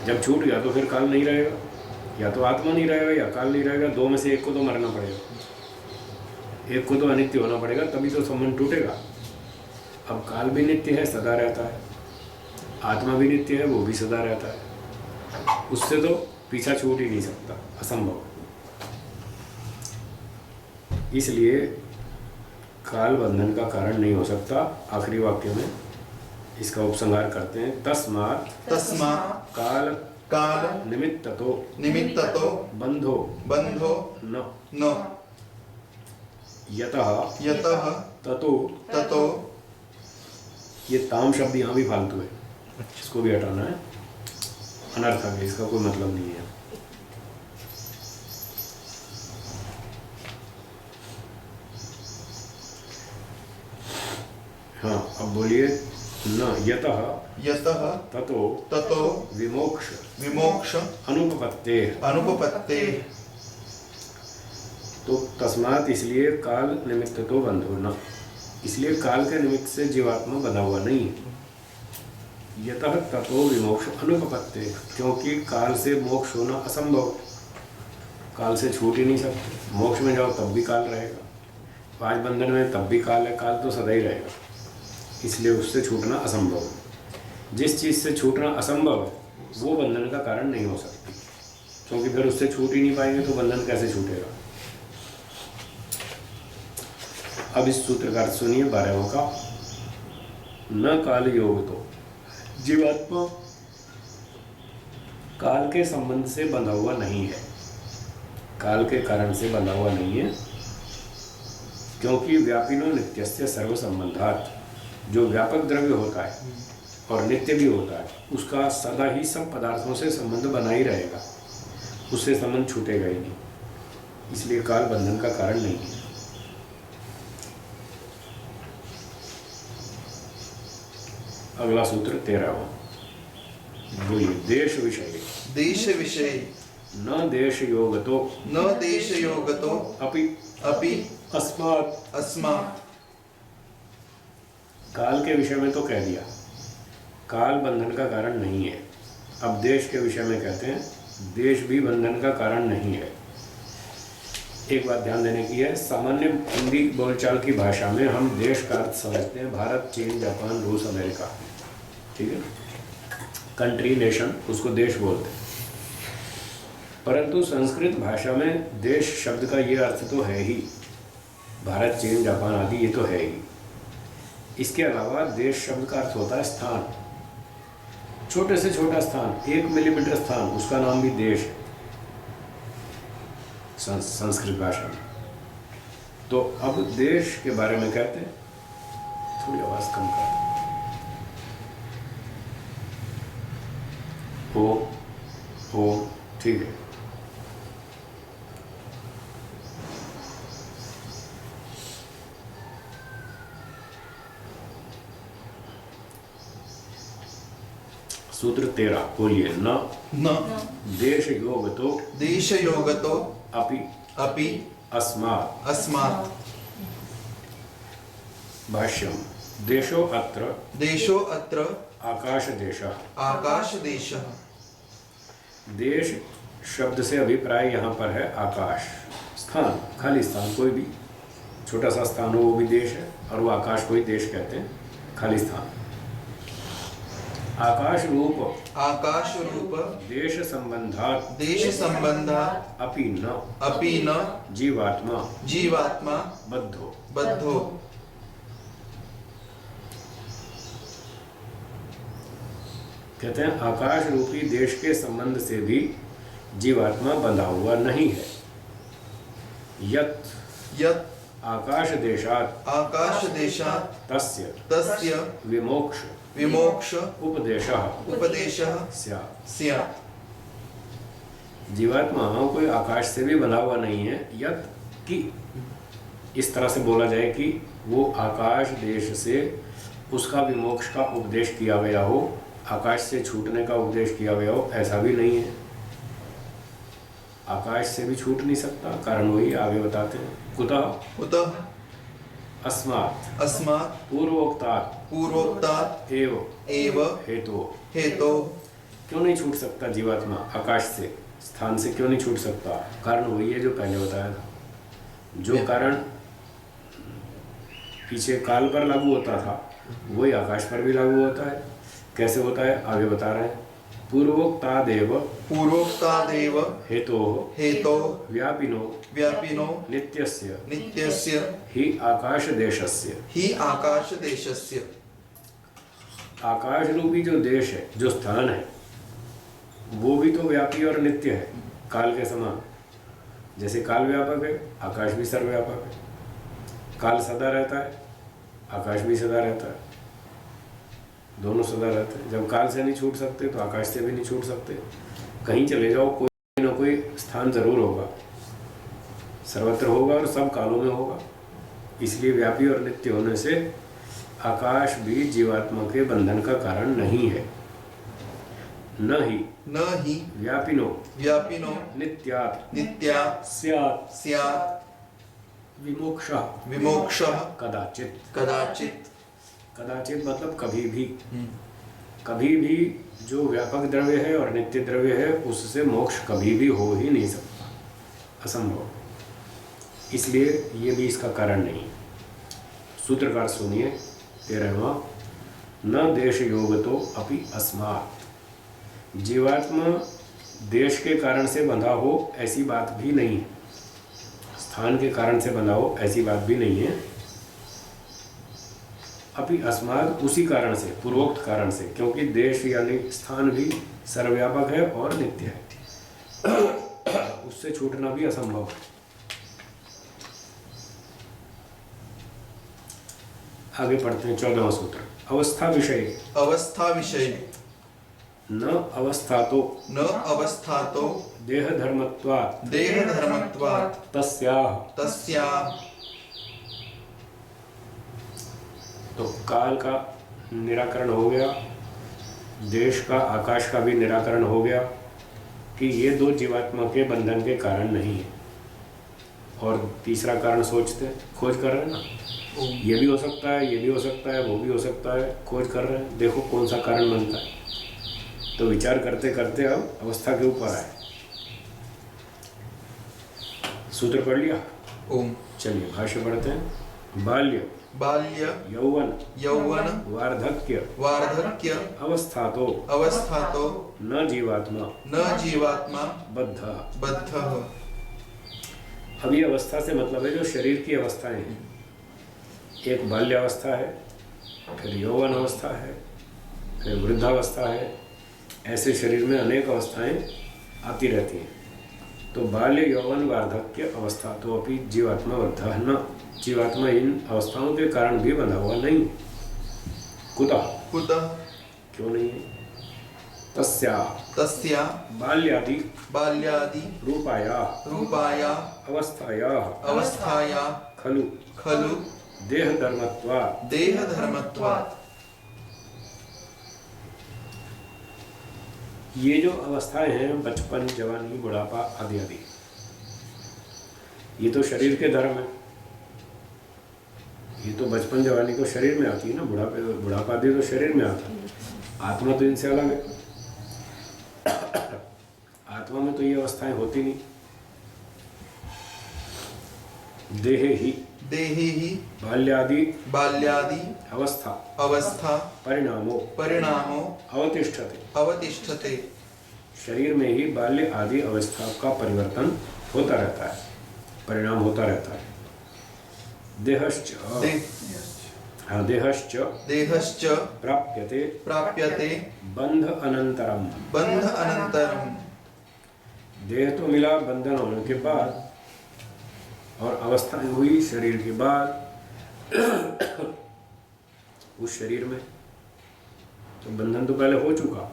जब छूट गया तो फिर काल नहीं रहेगा, या तो आत्मा नहीं रहेगा या काल नहीं रहेगा। दो में से एक को तो मरना पड़ेगा, एक को तो अनित्य होना पड़ेगा, तभी तो संबंध टूटेगा। अब काल भी नित्य है, सदा रहता है, आत्मा भी नित्य है, वो भी सदा रहता है, उससे तो पीछा छूट ही नहीं सकता, असंभव। इसलिए काल बंधन का कारण नहीं हो सकता। आखिरी वाक्य में इसका उपसंहार करते हैं, तस्मात् काल निमित्ततो बंधो न यतः ततो। ये ताम शब्द यहाँ भी फालतू है, इसको भी हटाना है, अनर्थक है, इसका कोई मतलब नहीं है। हाँ, अब बोलिए न यतः ततो विमोक्ष अनुपपत्ते। तो तस्मात इसलिए काल निमित्त तो बंधो न, इसलिए काल के निमित्त से जीवात्मा बंधा हुआ नहीं है। यतः ततो विमोक्ष अनुपपत्ते, क्योंकि काल से मोक्ष होना असंभव, काल से छूट ही नहीं सकते। मोक्ष में जाओ तब भी काल रहेगा, पांच बंधन में तब भी काल है, काल तो सदा ही रहेगा, इसलिए उससे छूटना असंभव है। जिस चीज़ से छूटना असंभव है वो बंधन का कारण नहीं हो सकती, क्योंकि फिर उससे छूट ही नहीं पाएंगे तो बंधन कैसे छूटेगा। अब इस सूत्र का अर्थ सुनिए 12वें का। न काल योग तो, जीवात्मा काल के संबंध से बंधा हुआ नहीं है, काल के कारण से बंधा हुआ नहीं है, क्योंकि व्यापिनो नित्यस्य सर्व संबंधात, जो व्यापक द्रव्य होता है और नित्य भी होता है उसका सदा ही सब पदार्थों से संबंध बना ही रहेगा, उससे संबंध छूटेगा ही नहीं, इसलिए काल बंधन का कारण नहीं है। अगला सूत्र 13वां, बोलिए। देश विषय, देश विषय न देश योगतो, न देश योगतो अपि अपि अस्मात्, अस्मात्। काल के विषय में तो कह दिया काल बंधन का कारण नहीं है। अब देश के विषय में कहते हैं देश भी बंधन का कारण नहीं है। एक बात ध्यान देने की है, सामान्य हिंदी बोलचाल की भाषा में हम देश का अर्थ समझते हैं भारत, चीन, जापान, रूस, अमेरिका, ठीक है, कंट्री, नेशन, उसको देश बोलते हैं। परंतु संस्कृत भाषा में देश शब्द का ये अर्थ तो है ही, भारत, चीन, जापान आदि ये तो है ही। इसके अलावा देश शब्द का अर्थ होता है स्थान, छोटे से छोटा स्थान, 1 मिलीमीटर स्थान, उसका नाम भी देश है संस्कृत भाषा में। तो अब देश के बारे में कहते हैं, थोड़ी आवाज कम कर, हो ठीक है। सूत्र 13, बोलिए। न देश योगतो, देश योगतो अपि अपि अस्मात्, अस्मात्। भाष्यम। देशो अत्र, देशो अत्र आकाश देशः, आकाश देशः। देश शब्द से अभिप्राय यहाँ पर है आकाश, स्थान, खाली स्थान, कोई भी छोटा सा स्थान हो वो भी देश है, और वो आकाश को ही देश कहते हैं, खाली स्थान। आकाश रूप, आकाश रूप देश संबंधात, देश संबंधात् अपि न जीवात्मा बद्धो। बद्धो। कहते हैं आकाश रूपी देश के संबंध से भी जीवात्मा बंधा हुआ नहीं है। यत् आकाश देशात् तस्य विमोक्ष उपदेशः स्यात्। जीवात्मा कोई आकाश से भी बंधा हुआ नहीं है, यत् कि इस तरह से बोला जाए कि वो आकाश देश से उसका विमोक्ष का उपदेश किया गया हो, आकाश से छूटने का उपदेश किया गया हो, ऐसा भी नहीं है। आकाश से भी छूट नहीं सकता, कारण वही आगे बताते हैं। कुतः अस्मात् पूर्वोक्तात् एव हेतो। क्यों नहीं छूट सकता जीवात्मा आकाश से, स्थान से क्यों नहीं छूट सकता? कारण वही है जो पहले बताया था। जो कारण पीछे काल पर लागू होता था वही आकाश पर भी लागू होता है। कैसे होता है आगे बता रहे हैं। पूर्वोक्तादेव हेतो व्यापिनो नित्यस्य हि आकाश देशस्य। आकाश रूपी जो देश है, जो स्थान है, वो भी तो व्यापी और नित्य है, काल के समान। जैसे काल व्यापक है, आकाश भी सर्वव्यापक है। काल सदा रहता है, आकाश भी सदा रहता है, दोनों सदा रहते हैं। जब काल से नहीं छूट सकते तो आकाश से भी नहीं छूट सकते। कहीं चले जाओ, कोई ना कोई स्थान जरूर होगा, सर्वत्र होगा और सब कालों में होगा। इसलिए व्यापी और नित्य होने से आकाश भी जीवात्मा के बंधन का कारण नहीं है। न ही व्यापिनो नित्यात् स्यात् विमोक्षः कदाचित। कदाचित मतलब कभी भी। कभी भी जो व्यापक द्रव्य है और नित्य द्रव्य है उससे मोक्ष कभी भी हो ही नहीं सकता, असंभव। इसलिए ये भी इसका कारण नहीं। सूत्रकार सुनिए 13वां, न देश योग तो अपि अस्मात्। जीवात्मा देश के कारण से बंधा हो ऐसी बात भी नहीं है, स्थान के कारण से बंधा हो ऐसी बात भी नहीं है। अपि अस्मात् उसी कारण से, पूर्वोक्त कारण से, क्योंकि देश यानी स्थान भी सर्वव्यापक है और नित्य है, उससे छूटना भी असंभव है। आगे पढ़ते हैं 14वां सूत्र। अवस्था विषय अवस्था विषय न अवस्था तो न अवस्था तो देह धर्मत्वात् देह धर्मत्वात् तस्याः। तस्याः। तो काल का निराकरण हो गया, देश का, आकाश का भी निराकरण हो गया कि ये दो जीवात्मा के बंधन के कारण नहीं है। और तीसरा कारण सोचते, खोज कर रहे हैं ना, ये भी हो सकता है, ये भी हो सकता है, वो भी हो सकता है, खोज कर रहे हैं, देखो कौन सा कारण बनता है। तो विचार करते करते अब अवस्था के ऊपर आए। सूत्र पढ़ लिया? ओम। चलिए भाष्य पढ़ते हैं। बाल्य बाल्य यौवन यौवन वार्धक्य वार्धक्य अवस्था तो अवस्था तो न जीवात्मा न जीवात्मा बद्ध। बद्धः। अब ये अवस्था से मतलब है जो शरीर की अवस्थाएं हैं। एक बाल्यावस्था है, फिर यौवन अवस्था है, फिर वृद्धावस्था है। ऐसे शरीर में अनेक अवस्थाएं आती रहती हैं। तो बाल्य यौवन वार्धक्य अवस्था तो अभी जीवात्मा बद्ध न, जीवात्मा इन अवस्थाओं के कारण भी बंधा हुआ नहीं। कुतः कुतः क्यों नहीं है? तस्या तस्या बाल्यादि बाल्यादि रूपाया रूपाया अवस्थाया अवस्थाया खलु खलु देह धर्मत्वात्। देह धर्मत्वात्। ये जो अवस्थाएं हैं, बचपन, जवानी, बुढ़ापा आदि आदि, ये तो शरीर के धर्म है। ये तो बचपन जवानी तो शरीर में आती है ना, बुढ़ापा आदि तो शरीर में आता है। आत्मा तो इनसे अलग है। आत्मा में तो ये अवस्थाएं होती नहीं। देहे ही देहि ही बाल्यादि बाल्यादि अवस्था अवस्था परिणामो परिणामो अवतिष्ठते। अवतिष्ठते। शरीर में ही बाल्य आदि अवस्था का परिवर्तन होता रहता है, परिणाम होता रहता है। देहश्च हाँ देहश्च देहश्च प्राप्यते प्राप्यते बंध अनंतरम। बंध अनंतरम। देह तो मिला बंधन होने के बाद, और अवस्थाएं हुई शरीर के बाद। उस शरीर में तो बंधन तो पहले हो चुका,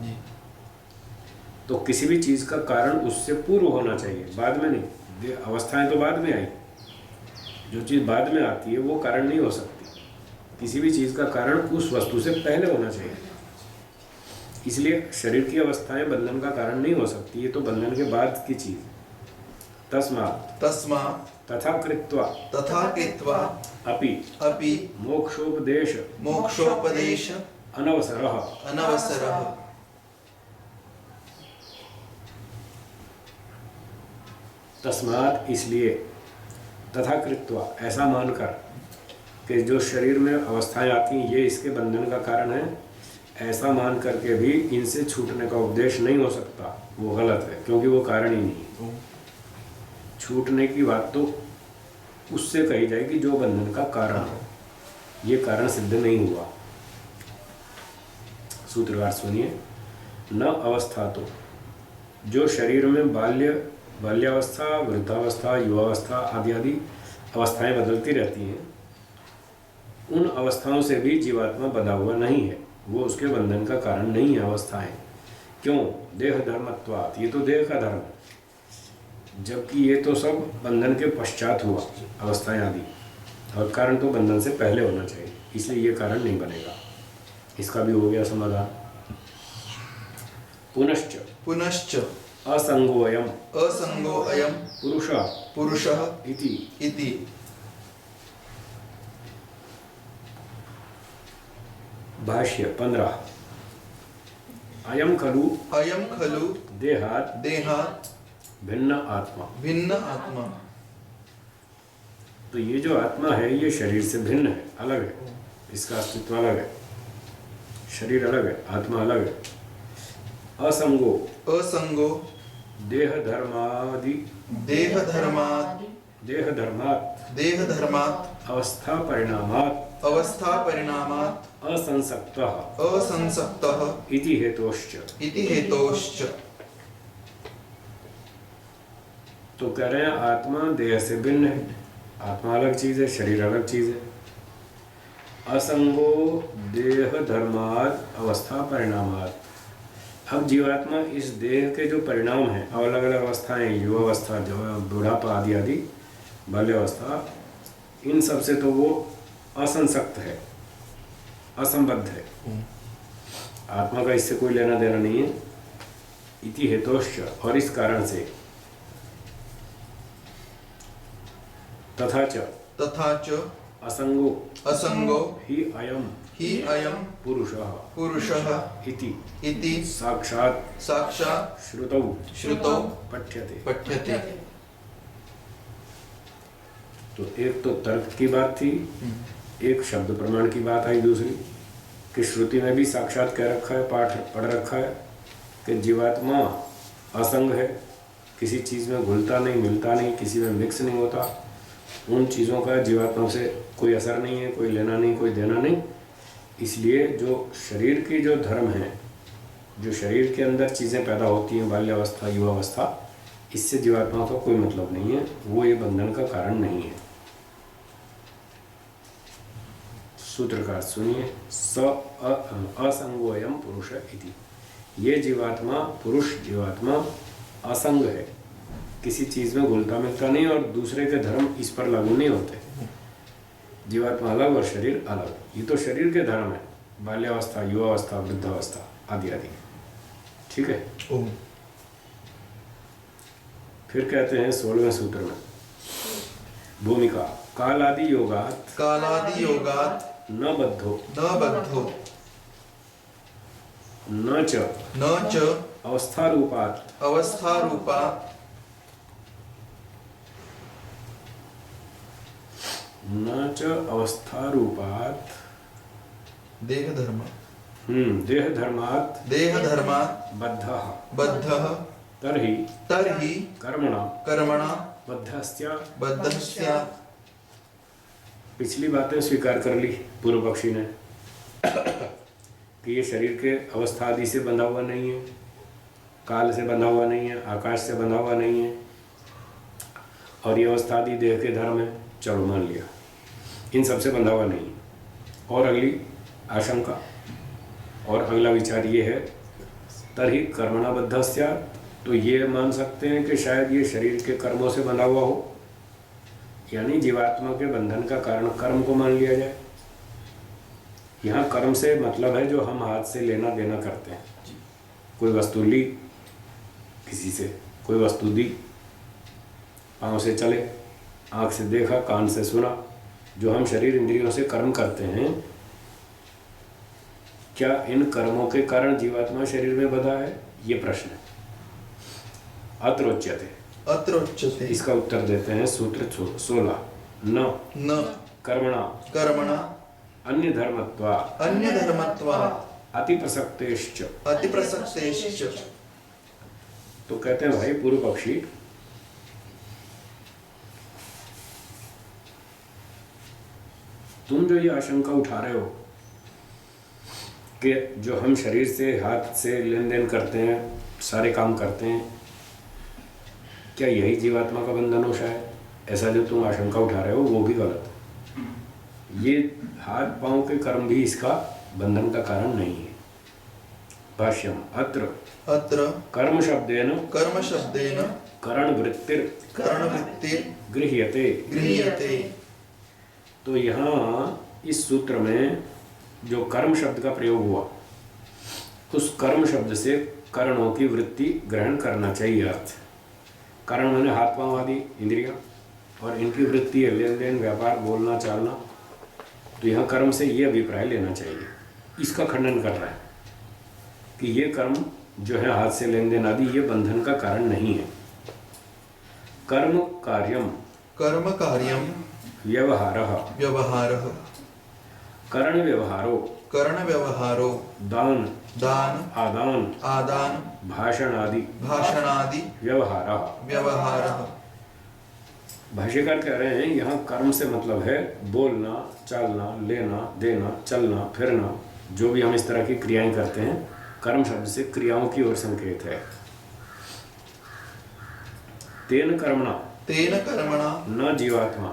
तो किसी भी चीज का कारण उससे पूर्व होना चाहिए, बाद में नहीं। अवस्थाएं तो बाद में आई, जो चीज बाद में आती है वो कारण नहीं हो सकती। किसी भी चीज का कारण उस वस्तु से पहले होना चाहिए। इसलिए शरीर की अवस्थाएं बंधन का कारण नहीं हो सकती, ये तो बंधन के बाद की चीज। तस्मात् तस्मात् तथा कृत्वा तथा कृत्वा अपि अपि मोक्षोपदेश मोक्षोपदेश अनवसरः। अनवसरः। तस्मात् इसलिए, तथा कृत्वा ऐसा मानकर कि जो शरीर में अवस्थाएं आती हैं ये इसके बंधन का कारण है, ऐसा मान करके भी इनसे छूटने का उपदेश नहीं हो सकता। वो गलत है, क्योंकि वो कारण ही नहीं है। छूटने की बात तो उससे कही जाएगी जो बंधन का कारण हो। ये कारण सिद्ध नहीं हुआ। सूत्रकार सुनिए। न अवस्था तो जो शरीर में बाल्यावस्था, वृद्धावस्था, युवावस्था आदि आदि अवस्थाएं बदलती रहती हैं, उन अवस्थाओं से भी जीवात्मा बंधा हुआ नहीं है। वो उसके बंधन का कारण नहीं है अवस्थाएं। क्यों? देह धर्मत्वात्, ये तो देह का धर्म है, जबकि ये तो सब बंधन के पश्चात हुआ अवस्थाएं आदि, और कारण तो बंधन से पहले होना चाहिए, इसलिए ये कारण नहीं बनेगा। इसका भी हो गया समाधान। पुनश्च पुनश्च असंगोऽयम् असंगो अयम पुरुषः पुरुषः इति इति। भाष्य 15। अयम खलु देहात् देहात् भिन्न आत्मा। भिन्न आत्मा। तो ये जो आत्मा है ये शरीर से भिन्न है, अलग है, इसका अस्तित्व अलग है, शरीर अलग है, आत्मा अलग है। असंगो देह धर्मात् अवस्था परिणामात् असंसक्तः इति हेतोश्च। तो कह रहे हैं आत्मा देह से भिन्न है, आत्मा अलग चीज है, शरीर अलग चीज है। असंगो देह धर्मात् अवस्था परिणामात्। अब जीवात्मा इस देह के जो परिणाम हैं, अलग अलग अवस्थाएं, युवावस्था, जो बुढ़ापा आदि आदि, बाल्यावस्था, इन सब से तो वो असंसक्त है, असंबद्ध है। आत्मा का इससे कोई लेना देना नहीं है। इति हेतोश्च, और इस कारण से। तथा च असंगो ही अयम पुरुषः इति साक्षात् श्रुतौ पठ्यते। तो एक तो तर्क की बात थी, एक शब्द प्रमाण की बात आई, दूसरी कि श्रुति में भी साक्षात कह रखा है, पाठ पढ़ रखा है कि जीवात्मा असंग है, किसी चीज़ में घुलता नहीं, मिलता नहीं, किसी में मिक्स नहीं होता, उन चीज़ों का जीवात्मा से कोई असर नहीं है, कोई लेना नहीं, कोई देना नहीं। इसलिए जो शरीर की जो धर्म है, जो शरीर के अंदर चीज़ें पैदा होती हैं, बाल्यावस्था, युवावस्था, इससे जीवात्मा का कोई मतलब नहीं है, वो ये बंधन का कारण नहीं है। सूत्रकार सुनिए, असंगोयम पुरुष इति। ये जीवात्मा, पुरुष जीवात्मा असंग है, किसी चीज़ में घुलता मिलता नहीं, और दूसरे के धर्म इस पर लागू नहीं होते। जीवात्मा अलग और शरीर अलग। ये तो शरीर के धर्म है, बाल्यावस्था, युवावस्था, वृद्धावस्था आदि आदि। ठीक है। फिर कहते हैं 16वें सूत्र में भूमिका, कालादि योगात् न बद्धो न च अवस्था रूपात् न च अवस्था रूपात् देह धर्मात् बद्धः तर्हि कर्मणा बद्धस्या। पिछली बातें स्वीकार कर ली पूर्व पक्षी ने कि ये शरीर के अवस्था आदि से बंधा हुआ नहीं है, काल से बंधा हुआ नहीं है, आकाश से बंधा हुआ नहीं है, और ये अवस्था आदि देह के धर्म है, चलो मान लिया, इन सब से बंधा हुआ नहीं है। और अगली आशंका और अगला विचार ये है, तर्हि कर्मणा बद्धस्या, तो ये मान सकते हैं कि शायद ये शरीर के कर्मों से बंधा हुआ हो, यानी जीवात्मा के बंधन का कारण कर्म को मान लिया जाए। यहाँ कर्म से मतलब है जो हम हाथ से लेना देना करते हैं, कोई वस्तु ली किसी से, कोई वस्तु दी, पाँव से चले, आँख से देखा, कान से सुना, जो हम शरीर इंद्रियों से कर्म करते हैं, क्या इन कर्मों के कारण जीवात्मा शरीर में बंधा है? ये प्रश्न है। अत्रोच्यते, इसका उत्तर देते हैं सूत्र 16, न कर्मणा अन्य धर्मत्वा अति प्रसक्तेश्च। तो कहते हैं भाई पूर्व पक्षी, तुम जो ये आशंका उठा रहे हो कि जो हम शरीर से, हाथ से लेन देन करते हैं, सारे काम करते हैं, क्या यही जीवात्मा का बंधन हो? शायद ऐसा जो तुम आशंका उठा रहे हो वो भी गलत है। ये हाथ पांव के कर्म भी इसका बंधन का कारण नहीं है। भाष्यम, अत्र कर्म शब्देन करण वृत्तिर गृह्यते। तो यहाँ इस सूत्र में जो कर्म शब्द का प्रयोग हुआ, उस कर्म शब्द से करणों की वृत्ति ग्रहण करना चाहिए। अर्थ करण मैंने हाथ पांव आदि इंद्रियां, और इनकी वृत्ति है लेन देन, व्यापार, बोलना चालना। तो यहाँ कर्म से ये अभिप्राय लेना चाहिए, इसका खंडन कर रहा है। कि ये कर्म जो है हाथ से लेन देन आदि, ये बंधन का कारण नहीं है। कर्म कार्यम व्यवहारः करण व्यवहारो दान आदान भाषणादि व्यवहारः। भाष्यकार कह रहे हैं यहाँ कर्म से मतलब है बोलना, चालना, लेना, देना, चलना, फिरना, जो भी हम इस तरह की क्रियाएं करते हैं, कर्म शब्द से क्रियाओं की ओर संकेत है। तेन कर्मणा न जीवात्मा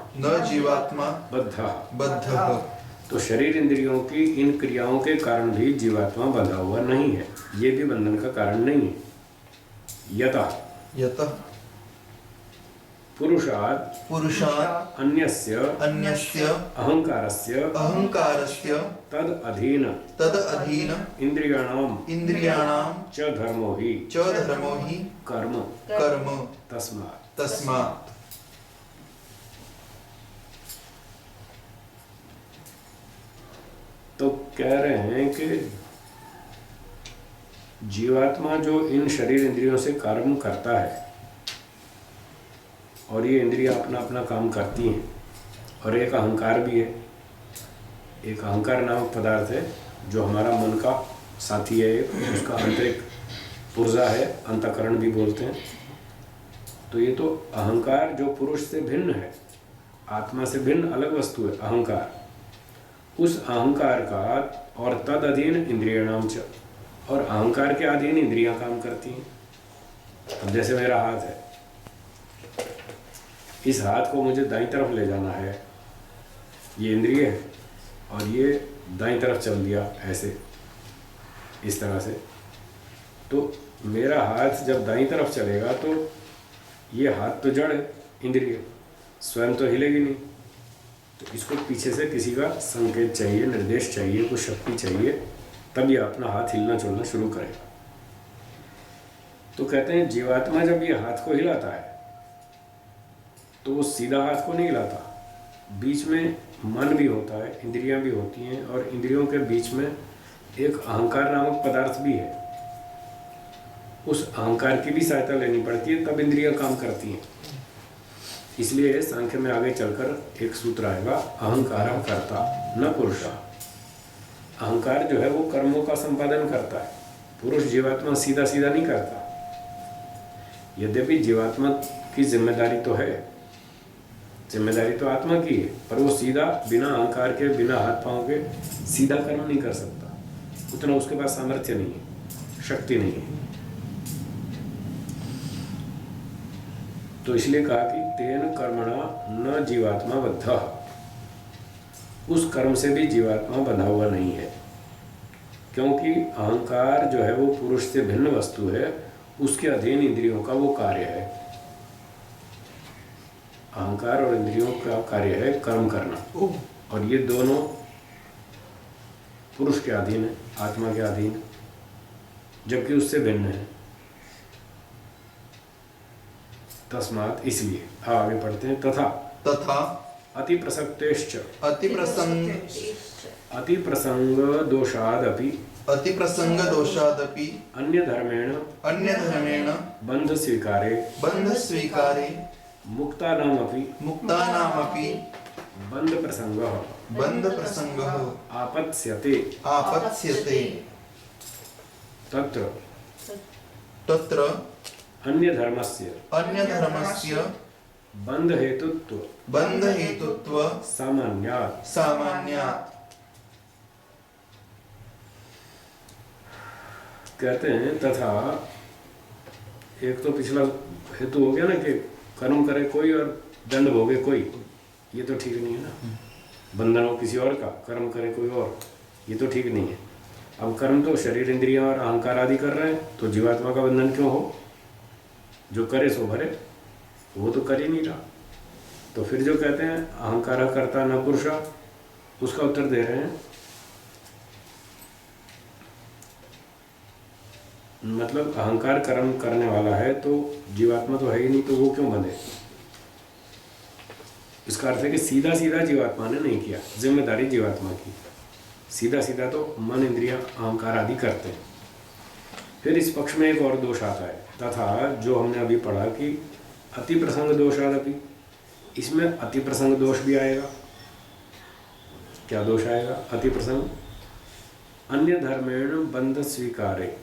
बद्धः। तो शरीर इंद्रियों की इन क्रियाओं के कारण भी जीवात्मा बंधा हुआ नहीं है, ये भी बंधन का कारण नहीं है। यतः पुरुषात् अन्यस्य अहंकारस्य तद अधीन इंद्रियाणां च धर्मो हि कर्म तस्मात्। तो कह रहे हैं कि जीवात्मा जो इन शरीर इंद्रियों से कर्म करता है और ये इंद्रियां अपना अपना काम करती हैं, और एक अहंकार भी है। एक अहंकार नामक पदार्थ है जो हमारा मन का साथी है, उसका आंतरिक पुर्जा है, अंतःकरण भी बोलते हैं। तो ये तो अहंकार जो पुरुष से भिन्न है, आत्मा से भिन्न अलग वस्तु है अहंकार। उस अहंकार का और तद अधीन इंद्रियाणाम च, और अहंकार के अधीन इंद्रियां काम करती हैं। अब जैसे मेरा हाथ है, इस हाथ को मुझे दाईं तरफ ले जाना है, ये इंद्रिय है, और ये दाईं तरफ चल दिया ऐसे, इस तरह से। तो मेरा हाथ जब दाईं तरफ चलेगा तो ये हाथ तो जड़ है, इंद्रिय स्वयं तो हिलेगी नहीं। तो इसको पीछे से किसी का संकेत चाहिए, निर्देश चाहिए, कुछ शक्ति चाहिए, तब ये अपना हाथ हिलना चलना शुरू करेगा। तो कहते हैं जीवात्मा जब ये हाथ को हिलाता है तो वो सीधा हाथ को नहीं हिलाता, बीच में मन भी होता है, इंद्रियां भी होती हैं, और इंद्रियों के बीच में एक अहंकार नामक पदार्थ भी है। उस अहंकार की भी सहायता लेनी पड़ती है, तब इंद्रियां काम करती हैं। इसलिए सांख्य में आगे चलकर एक सूत्र आएगा, अहंकार कर्ता न पुरुषा। अहंकार जो है वो कर्मों का संपादन करता है, पुरुष जीवात्मा सीधा सीधा नहीं करता। यद्यपि जीवात्मा की जिम्मेदारी तो है, जिम्मेदारी तो आत्मा की है, पर वो सीधा बिना अहंकार के, बिना हाथ पांव के सीधा कर्म नहीं कर सकता, उतना उसके पास सामर्थ्य नहीं है, शक्ति नहीं है। तो इसलिए कहा कि तेन कर्मणा न जीवात्मा बद्धः, उस कर्म से भी जीवात्मा बंधा हुआ नहीं है, क्योंकि अहंकार जो है वो पुरुष से भिन्न वस्तु है, उसके अधीन इंद्रियों का वो कार्य है। अहंकार और इंद्रियों का कार्य है कर्म करना, और ये दोनों पुरुष के अधीन है, आत्मा के अधीन, जबकि उससे भिन्न है। तस्मात्, इसलिए। आगे पढ़ते हैं। तथा अति प्रसक्तेश्च अति प्रसंग दोषादपि अन्य धर्मेण बंध स्वीकारे मुक्तानामपि बंध प्रसंगः आपत्स्यते तत्र अन्य धर्मस्य बंध हेतुत्व सामान्यात्। कहते हैं तथा, एक तो पिछला हेतु हो गया ना कि कर्म करे कोई और दंड भोगे कोई, ये तो ठीक नहीं है ना। बंधन हो किसी और का, कर्म करे कोई और, ये तो ठीक नहीं है। अब कर्म तो शरीर इंद्रियां और अहंकार आदि कर रहे हैं, तो जीवात्मा का बंधन क्यों हो? जो करे सो भरे, वो तो कर ही नहीं रहा। तो फिर जो कहते हैं अहंकार कर्ता न पुरुषा, उसका उत्तर दे रहे हैं, मतलब अहंकार कर्म करने वाला है तो जीवात्मा तो है ही नहीं, तो वो क्यों बंधे? इसका अर्थ है कि सीधा सीधा जीवात्मा ने नहीं किया, जिम्मेदारी जीवात्मा की। सीधा सीधा तो मन इंद्रिया अहंकार आदि करते हैं, फिर इस पक्ष में एक और दोष आता है, तथा जो हमने अभी पढ़ा कि अति प्रसंग दोषादपि, इसमें अति प्रसंग दोष भी आएगा। क्या दोष आएगा? अति प्रसंग। अन्य धर्मेण बंध स्वीकारे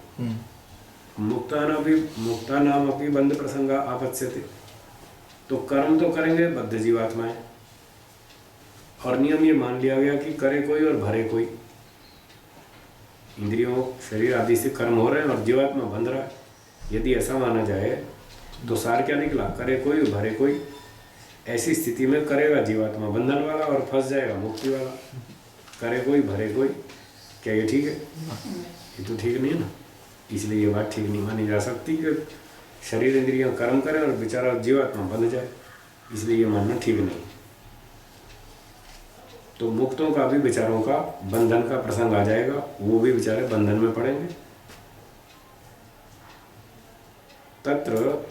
मुक्तानाम अपि बंध प्रसंग आपत्स्यते। तो कर्म तो करेंगे बद्ध जीवात्माएं, और नियम ये मान लिया गया कि करे कोई और भरे कोई। इंद्रियों शरीर आदि से कर्म हो रहे हैं और जीवात्मा बंध रहा है। यदि ऐसा माना जाए तो सार क्या निकला? करे कोई और भरे कोई। ऐसी स्थिति में करेगा जीवात्मा बंधन वाला और फंस जाएगा मुक्ति वाला। करे कोई भरे कोई, क्या ये ठीक है? ये तो ठीक नहीं है ना। इसलिए ये बात ठीक नहीं मानी जा सकती कि शरीर इंद्रियां कर्म करें और बेचारा जीवात्मा बंध जाए। इसलिए ये मानना ठीक नहीं। तो मुक्तों का भी बेचारों का बंधन का प्रसंग आ जाएगा, वो भी बेचारे बंधन में पड़ेंगे। तत्र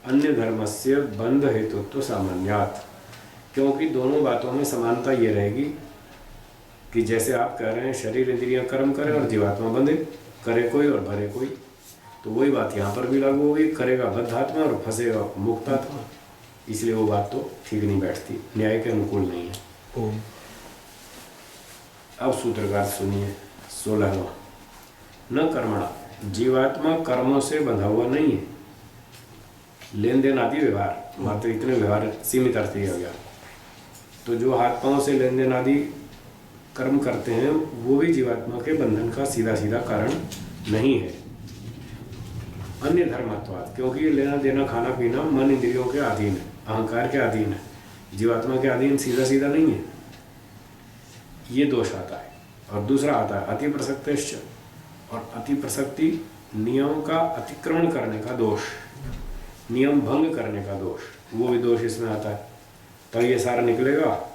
अन्य धर्मस्य बंध हेतुत्व सामान्यात्, क्योंकि दोनों बातों में समानता ये रहेगी कि जैसे आप कह रहे हैं शरीर इंद्रियां कर्म करें और जीवात्मा बंधे, करे कोई और भरे कोई, तो वही बात यहाँ पर भी लागू होगी। करेगा बद्धात्मा और फंसेगा मुक्तात्मा। इसलिए वो बात तो ठीक नहीं बैठती, न्याय के अनुकूल नहीं है। अब सूत्रकार सुनिए 16वां। न कर्मणा, जीवात्मा कर्मों से बंधा हुआ नहीं है। लेन देन आदि व्यवहार, मात्र इतने व्यवहार सीमित अर्थ दिया गया। तो जो हाथ पांव से लेन देन आदि कर्म करते हैं वो भी जीवात्मा के बंधन का सीधा सीधा कारण नहीं है। अन्य धर्मत्वात्, क्योंकि लेना देना खाना पीना मन इंद्रियों के अधीन है, अहंकार के अधीन है, जीवात्मा के अधीन सीधा सीधा नहीं है। ये दोष आता है। और दूसरा आता है अति प्रसक्तिश्च, और अति प्रसक्ति नियम का अतिक्रमण करने का दोष, नियम भंग करने का दोष, वो भी दोष इसमें आता है। तो ये सारा निकलेगा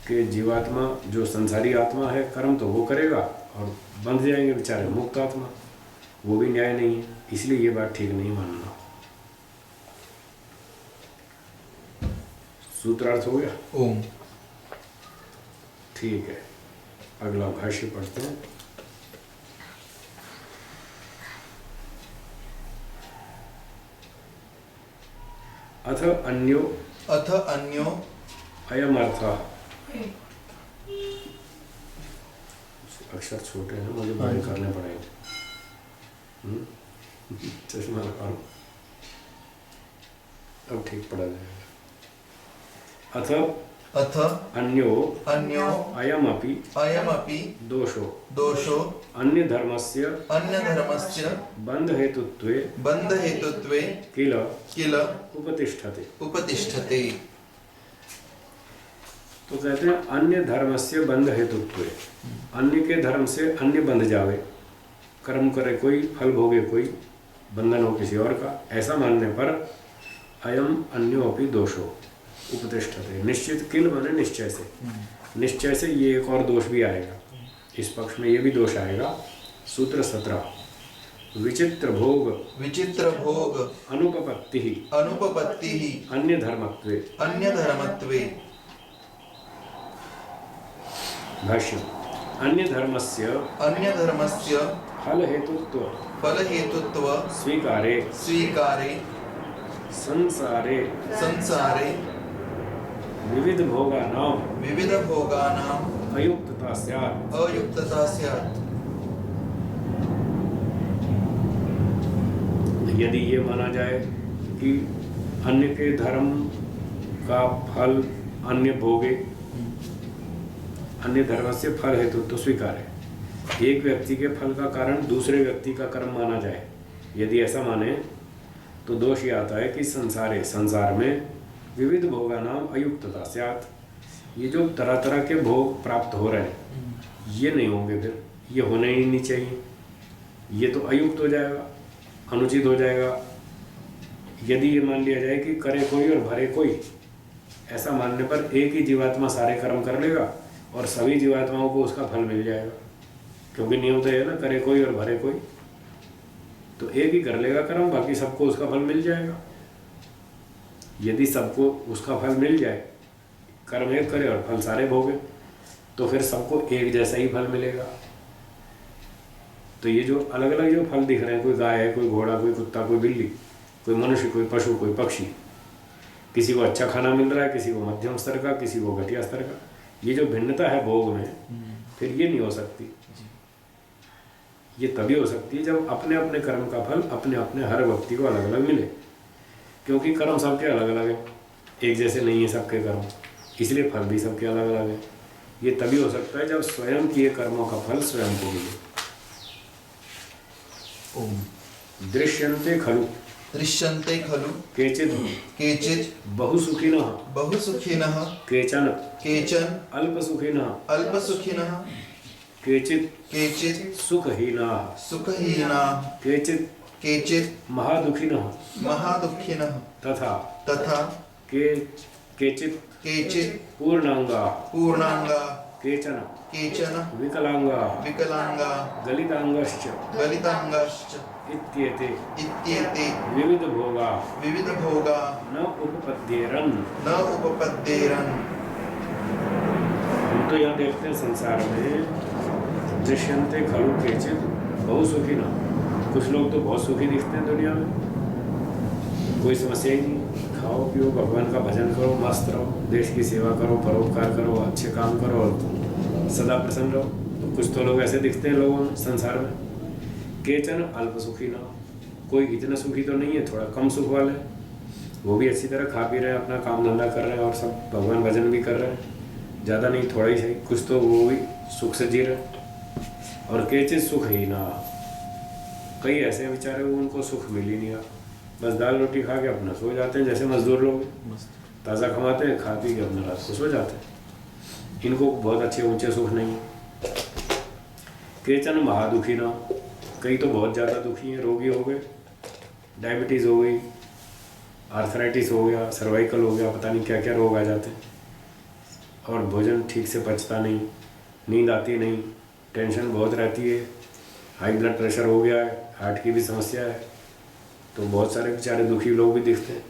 कि जीवात्मा जो संसारी आत्मा है कर्म तो वो करेगा और बंध जाएंगे बेचारे मुक्त आत्मा, वो भी न्याय नहीं है। इसलिए ये बात ठीक नहीं मानना। सूत्रार्थ हो गया? ओम। ठीक है, अगला भाष्य पढ़ते हैं। अथ अन्यो अयम अर्थ। अक्षर छोटे हैं, मुझे बड़े करने पड़ेंगे। चश्मा लगा लो, अब ठीक पड़ा जाएगा। अथ अन्यो अयमपि दोषो अन्य धर्मस्य बंध हेतुत्वे किल उपतिष्ठते। तो कहते हैं अन्य धर्मस्य बंध हेतुत्वे, अन्य के धर्म से अन्य बंध जावे। कर्म करे कोई, फल भोगे कोई, बंधन हो किसी और का, ऐसा मानने पर अयम अन्योपि दोषो उपतिष्ठते। निश्चित, किल माने निश्चय से, निश्चय से ये एक और दोष भी आएगा। इस पक्ष में ये भी दोष आएगा। सूत्र 17। विचित्र भोग अनुपपत्ति अन्य धर्मत्वे। भाष्य। अन्य धर्मस्य फल हेतुत्व स्वीकारे संसारे विविध भोगानाम अयुक्तता स्यात्। यदि ये माना जाए कि अन्य के धर्म का फल अन्य भोगे, अन्य धर्म से फल हेतु तो स्वीकार है, एक व्यक्ति के फल का कारण दूसरे व्यक्ति का कर्म माना जाए, यदि ऐसा माने तो दोष ये आता है कि संसार में विविध भोगानाम अयुक्तता स्यात्। ये जो तरह तरह के भोग प्राप्त हो रहे हैं ये नहीं होंगे, फिर ये होने ही नहीं चाहिए। ये तो अयुक्त हो जाएगा, अनुचित हो जाएगा। यदि ये मान लिया जाए कि करे कोई और भरे कोई, ऐसा मानने पर एक ही जीवात्मा सारे कर्म कर लेगा और सभी जीवात्माओं को उसका फल मिल जाएगा, क्योंकि नियम तो है ना, करे कोई और भरे कोई, तो एक ही कर लेगा कर्म, बाकी सबको उसका फल मिल जाएगा। यदि सबको उसका फल मिल जाए, कर्म एक करे और फल सारे भोगे, तो फिर सबको एक जैसा ही फल मिलेगा। तो ये जो अलग अलग जो फल दिख रहे हैं, कोई गाय है, कोई घोड़ा, कोई कुत्ता, कोई बिल्ली, कोई मनुष्य, कोई पशु, कोई पक्षी, किसी को अच्छा खाना मिल रहा है, किसी को मध्यम स्तर का, किसी को घटिया स्तर का, ये जो भिन्नता है भोग में, फिर ये नहीं हो सकती। ये तभी हो सकती है जब अपने अपने कर्म का फल अपने अपने हर व्यक्ति को अलग अलग मिले, क्योंकि कर्म सबके अलग अलग है, एक जैसे नहीं है सबके कर्म, इसलिए फल भी सबके अलग अलग है। ये तभी हो सकता है जब स्वयं किए कर्मों का फल स्वयं को मिले। दृश्यन्ते खलु दृश्यन्ते खलु केचित् बहुसुखिनः केचन अल्पसुखिनः केचित् सुखहीनाः केचित् महादुखिनः तथा केचित् पूर्णांगा केचन विकलांगा गलितांगाश्च इत्येते विविध भोगा न उपपद्येरन्। हम तो यहाँ देखते हैं संसार में दृश्यन्ते खलु केचित् बहुसुखिनः, कुछ लोग तो बहुत सुखी दिखते हैं दुनिया में, कोई समस्या ही नहीं, खाओ पियो, भगवान का भजन करो, मस्त रहो, देश की सेवा करो, परोपकार करो, अच्छे काम करो और सदा प्रसन्न रहो। तो कुछ तो लोग ऐसे दिखते हैं लोगों में संसार में। केचन अल्प सुखी ना, कोई इतना सुखी तो नहीं है, थोड़ा कम सुख वाले, वो भी अच्छी तरह खा पी रहे हैं, अपना काम धंधा कर रहे हैं और सब भगवान भजन भी कर रहे हैं, ज़्यादा नहीं थोड़ा ही सही, कुछ तो वो भी सुख से जी रहे हैं। और केचित सुख ही ना, कई ऐसे बेचारे उनको सुख मिल ही नहीं, बस दाल रोटी खा के अपना सो जाते हैं, जैसे मजदूर लोग ताज़ा कमाते हैं, खा पी के अपना रात को सो जाते हैं, इनको बहुत अच्छे ऊंचे सुख नहीं। केचन महादुखी ना, कई तो बहुत ज़्यादा दुखी हैं, रोगी हो गए, डायबिटीज़ हो गई, आर्थराइटिस हो गया, सर्वाइकल हो गया, पता नहीं क्या क्या रोग आ जाते हैं, और भोजन ठीक से पचता नहीं, नींद आती नहीं, टेंशन बहुत रहती है, हाई ब्लड प्रेशर हो गया है, हार्ट की भी समस्या है, तो बहुत सारे बेचारे दुखी लोग भी दिखते हैं।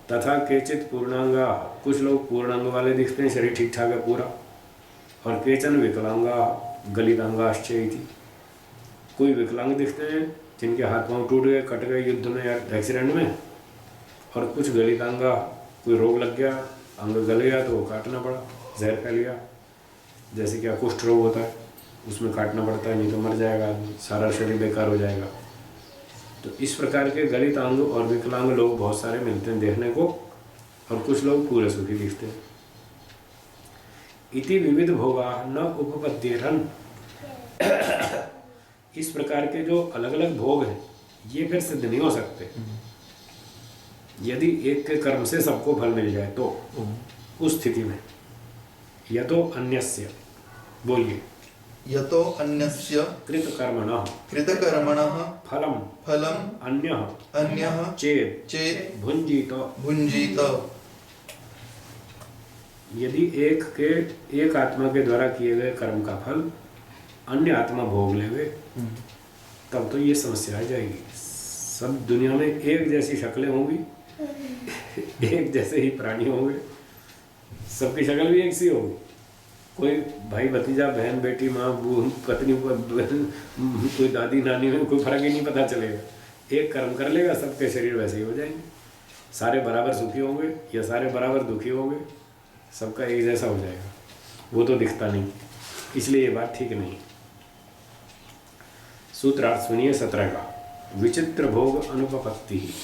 तथा केचित पूर्णांगा, कुछ लोग पूर्णांग वाले दिखते हैं, शरीर ठीक ठाक है पूरा, और केचन विकलांगा गलितांगाश्चेति, कोई विकलांग दिखते हैं जिनके हाथ पांव टूट गए, कट गए युद्ध में या एक्सीडेंट में, और कुछ गलितांगा, कोई रोग लग गया, अंग गल गया तो वो काटना पड़ा, जहर फैल गया, जैसे क्या कुष्ठ रोग होता है, उसमें काटना पड़ता है, नहीं तो मर जाएगा आदमी, सारा शरीर बेकार हो जाएगा। तो इस प्रकार के गलित अंग और विकलांग लोग बहुत सारे मिलते हैं देखने को, और कुछ लोग पूरे सुखी दिखते हैं। इति विविध भोगा न उपपद्येरन्, इस प्रकार के जो अलग अलग भोग हैं ये फिर सिद्ध नहीं हो सकते। यदि एक के कर्म से सबको फल मिल जाए तो उस स्थिति में या तो अन्यस्य, बोलिए, यतो अन्यस्य कृतकर्मणः फलम अन्यः चेत् भुञ्जीत। यदि एक आत्मा के द्वारा किए गए कर्म का फल अन्य आत्मा भोग लेवे, तब तो ये समस्या आ जाएगी। सब दुनिया में एक जैसी शक्लें होंगी, एक जैसे ही प्राणी होंगे, सबकी शक्ल भी एक सी होगी, कोई भाई भतीजा बहन बेटी माँ पत्नी कोई दादी नानी में कोई फर्क ही नहीं पता चलेगा। एक कर्म कर लेगा, सबके शरीर वैसे ही हो जाएंगे, सारे बराबर सुखी होंगे या सारे बराबर दुखी होंगे, सबका एक जैसा हो जाएगा, वो तो दिखता नहीं, इसलिए ये बात ठीक नहीं। सूत्रार्थ सुनिए 17 का। विचित्र भोग अनुपपत्ति,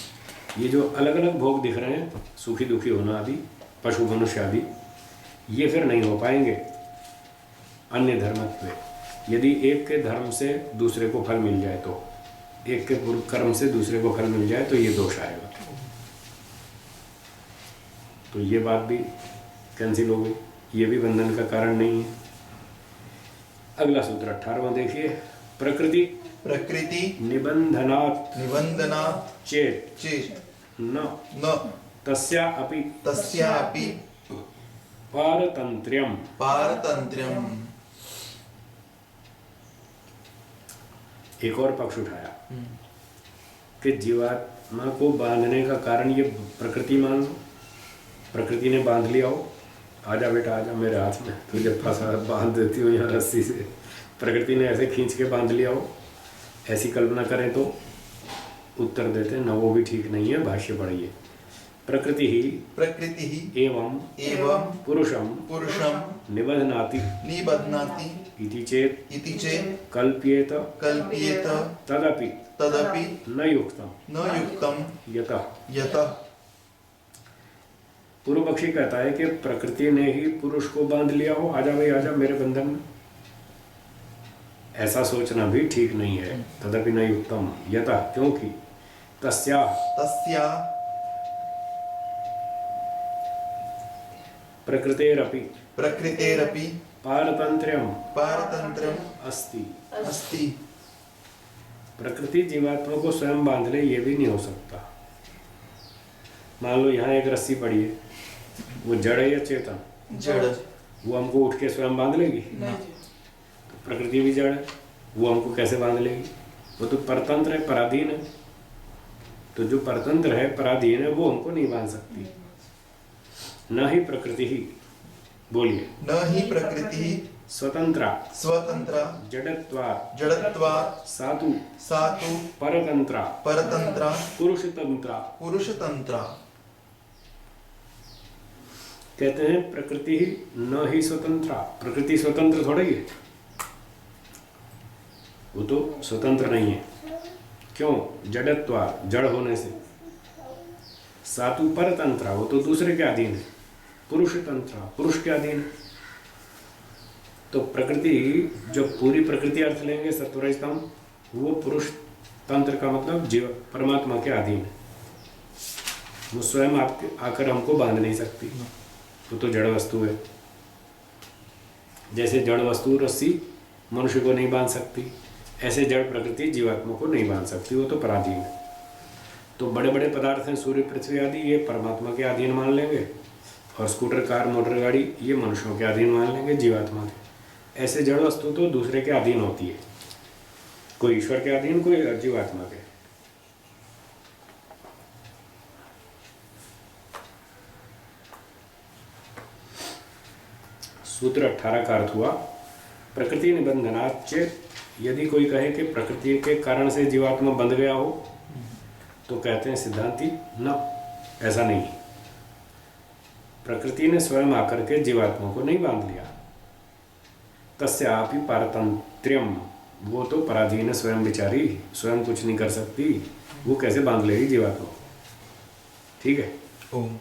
ये जो अलग अलग भोग दिख रहे हैं, सुखी दुखी होना आदि, पशु मनुष्य आदि, ये फिर नहीं हो पाएंगे अन्य धर्मत्व। यदि एक के धर्म से दूसरे को फल मिल जाए, तो एक के कर्म से दूसरे को फल मिल जाए तो ये दोष आएगा, तो ये बात भी कैंसिल हो गई, ये भी बंधन का कारण नहीं है। अगला सूत्र 18वां देखिए। प्रकृति निबंधनात् चेत् न तस्यापि पारतंत्र्यम। एक और पक्ष उठाया कि जीवात्मा को बांधने का कारण ये प्रकृति मान लो, प्रकृति ने बांध लिया हो, आजा बेटा आजा मेरे हाथ में, तुझे फंसा बांध देती हूँ यहाँ रस्सी से, प्रकृति ने ऐसे खींच के बांध लिया हो, ऐसी कल्पना करें तो उत्तर देते हैं न, वो भी ठीक नहीं है। भाष्य पढ़िए। प्रकृति ही एवं पुरुषम निबध्नाति इति चेत् कल्प्येत तदपि न युक्तम यतः। पूर्व पक्षी कहता है कि प्रकृति ने ही पुरुष को बांध लिया हो, आजा भाई आजा मेरे बंधन में, ऐसा सोचना भी ठीक नहीं है। तदपि न युक्तम यतः, क्योंकि तस्या प्रकृतेरपि पारतंत्र्यम अस्ति। प्रकृति जीवात्मा को स्वयं बांध ले, ये भी नहीं हो सकता। मान लो यहाँ एक रस्सी पड़ी है, वो जड़ है या चेतन? जड़। वो हमको उठ के स्वयं बांध लेगी? तो प्रकृति भी जड़ है, वो हमको कैसे बांध लेगी? वो तो परतंत्र है, पराधीन है। तो जो परतंत्र है, पराधीन है, वो हमको नहीं बांध सकती। न ही प्रकृति ही, बोलिए, न ही प्रकृति स्वतंत्रा जड़त्वा सातु परतंत्रा पुरुषतंत्रा। कहते हैं प्रकृति ही न ही स्वतंत्रा। प्रकृति स्वतंत्र थोड़ा ही है, वो तो स्वतंत्र नहीं है। क्यों? जड़त्वा, जड़ होने से। सातु परतंत्रा, वो तो दूसरे के अधीन है। पुरुषतंत्रा, पुरुष के अधीन है। तो प्रकृति, जो पूरी प्रकृति अर्थ लेंगे सत्वरजतम, वो पुरुष तंत्र का मतलब जीव परमात्मा के अधीन है। वो स्वयं आपके आकर हमको बांध नहीं सकती, वो तो जड़ वस्तु है। जैसे जड़ वस्तु रस्सी मनुष्य को नहीं बांध सकती, ऐसे जड़ प्रकृति जीवात्मा को नहीं बांध सकती, वो तो पराधीन है। तो बड़े बड़े पदार्थ हैं, सूर्य पृथ्वी आदि, ये परमात्मा के अधीन मान लेंगे, और स्कूटर कार मोटर गाड़ी ये मनुष्यों के अधीन मान लेंगे, जीवात्मा के। ऐसे जड़ वस्तु तो दूसरे के अधीन होती है, कोई ईश्वर के अधीन, कोई जीवात्मा के। सूत्र 18 का अर्थ हुआ प्रकृति निबंधनात् चेत्। यदि कोई कहे कि प्रकृति के कारण से जीवात्मा बंध गया हो, तो कहते हैं सिद्धांती न, ऐसा नहीं। प्रकृति ने स्वयं आकर के जीवात्मा को नहीं बांध लिया। तस्यापि पारतंत्र्यम, वो तो पराधीन है, स्वयं बेचारी, स्वयं कुछ नहीं कर सकती, वो कैसे बांध लेगी जीवात्मा को? ठीक है। ओम।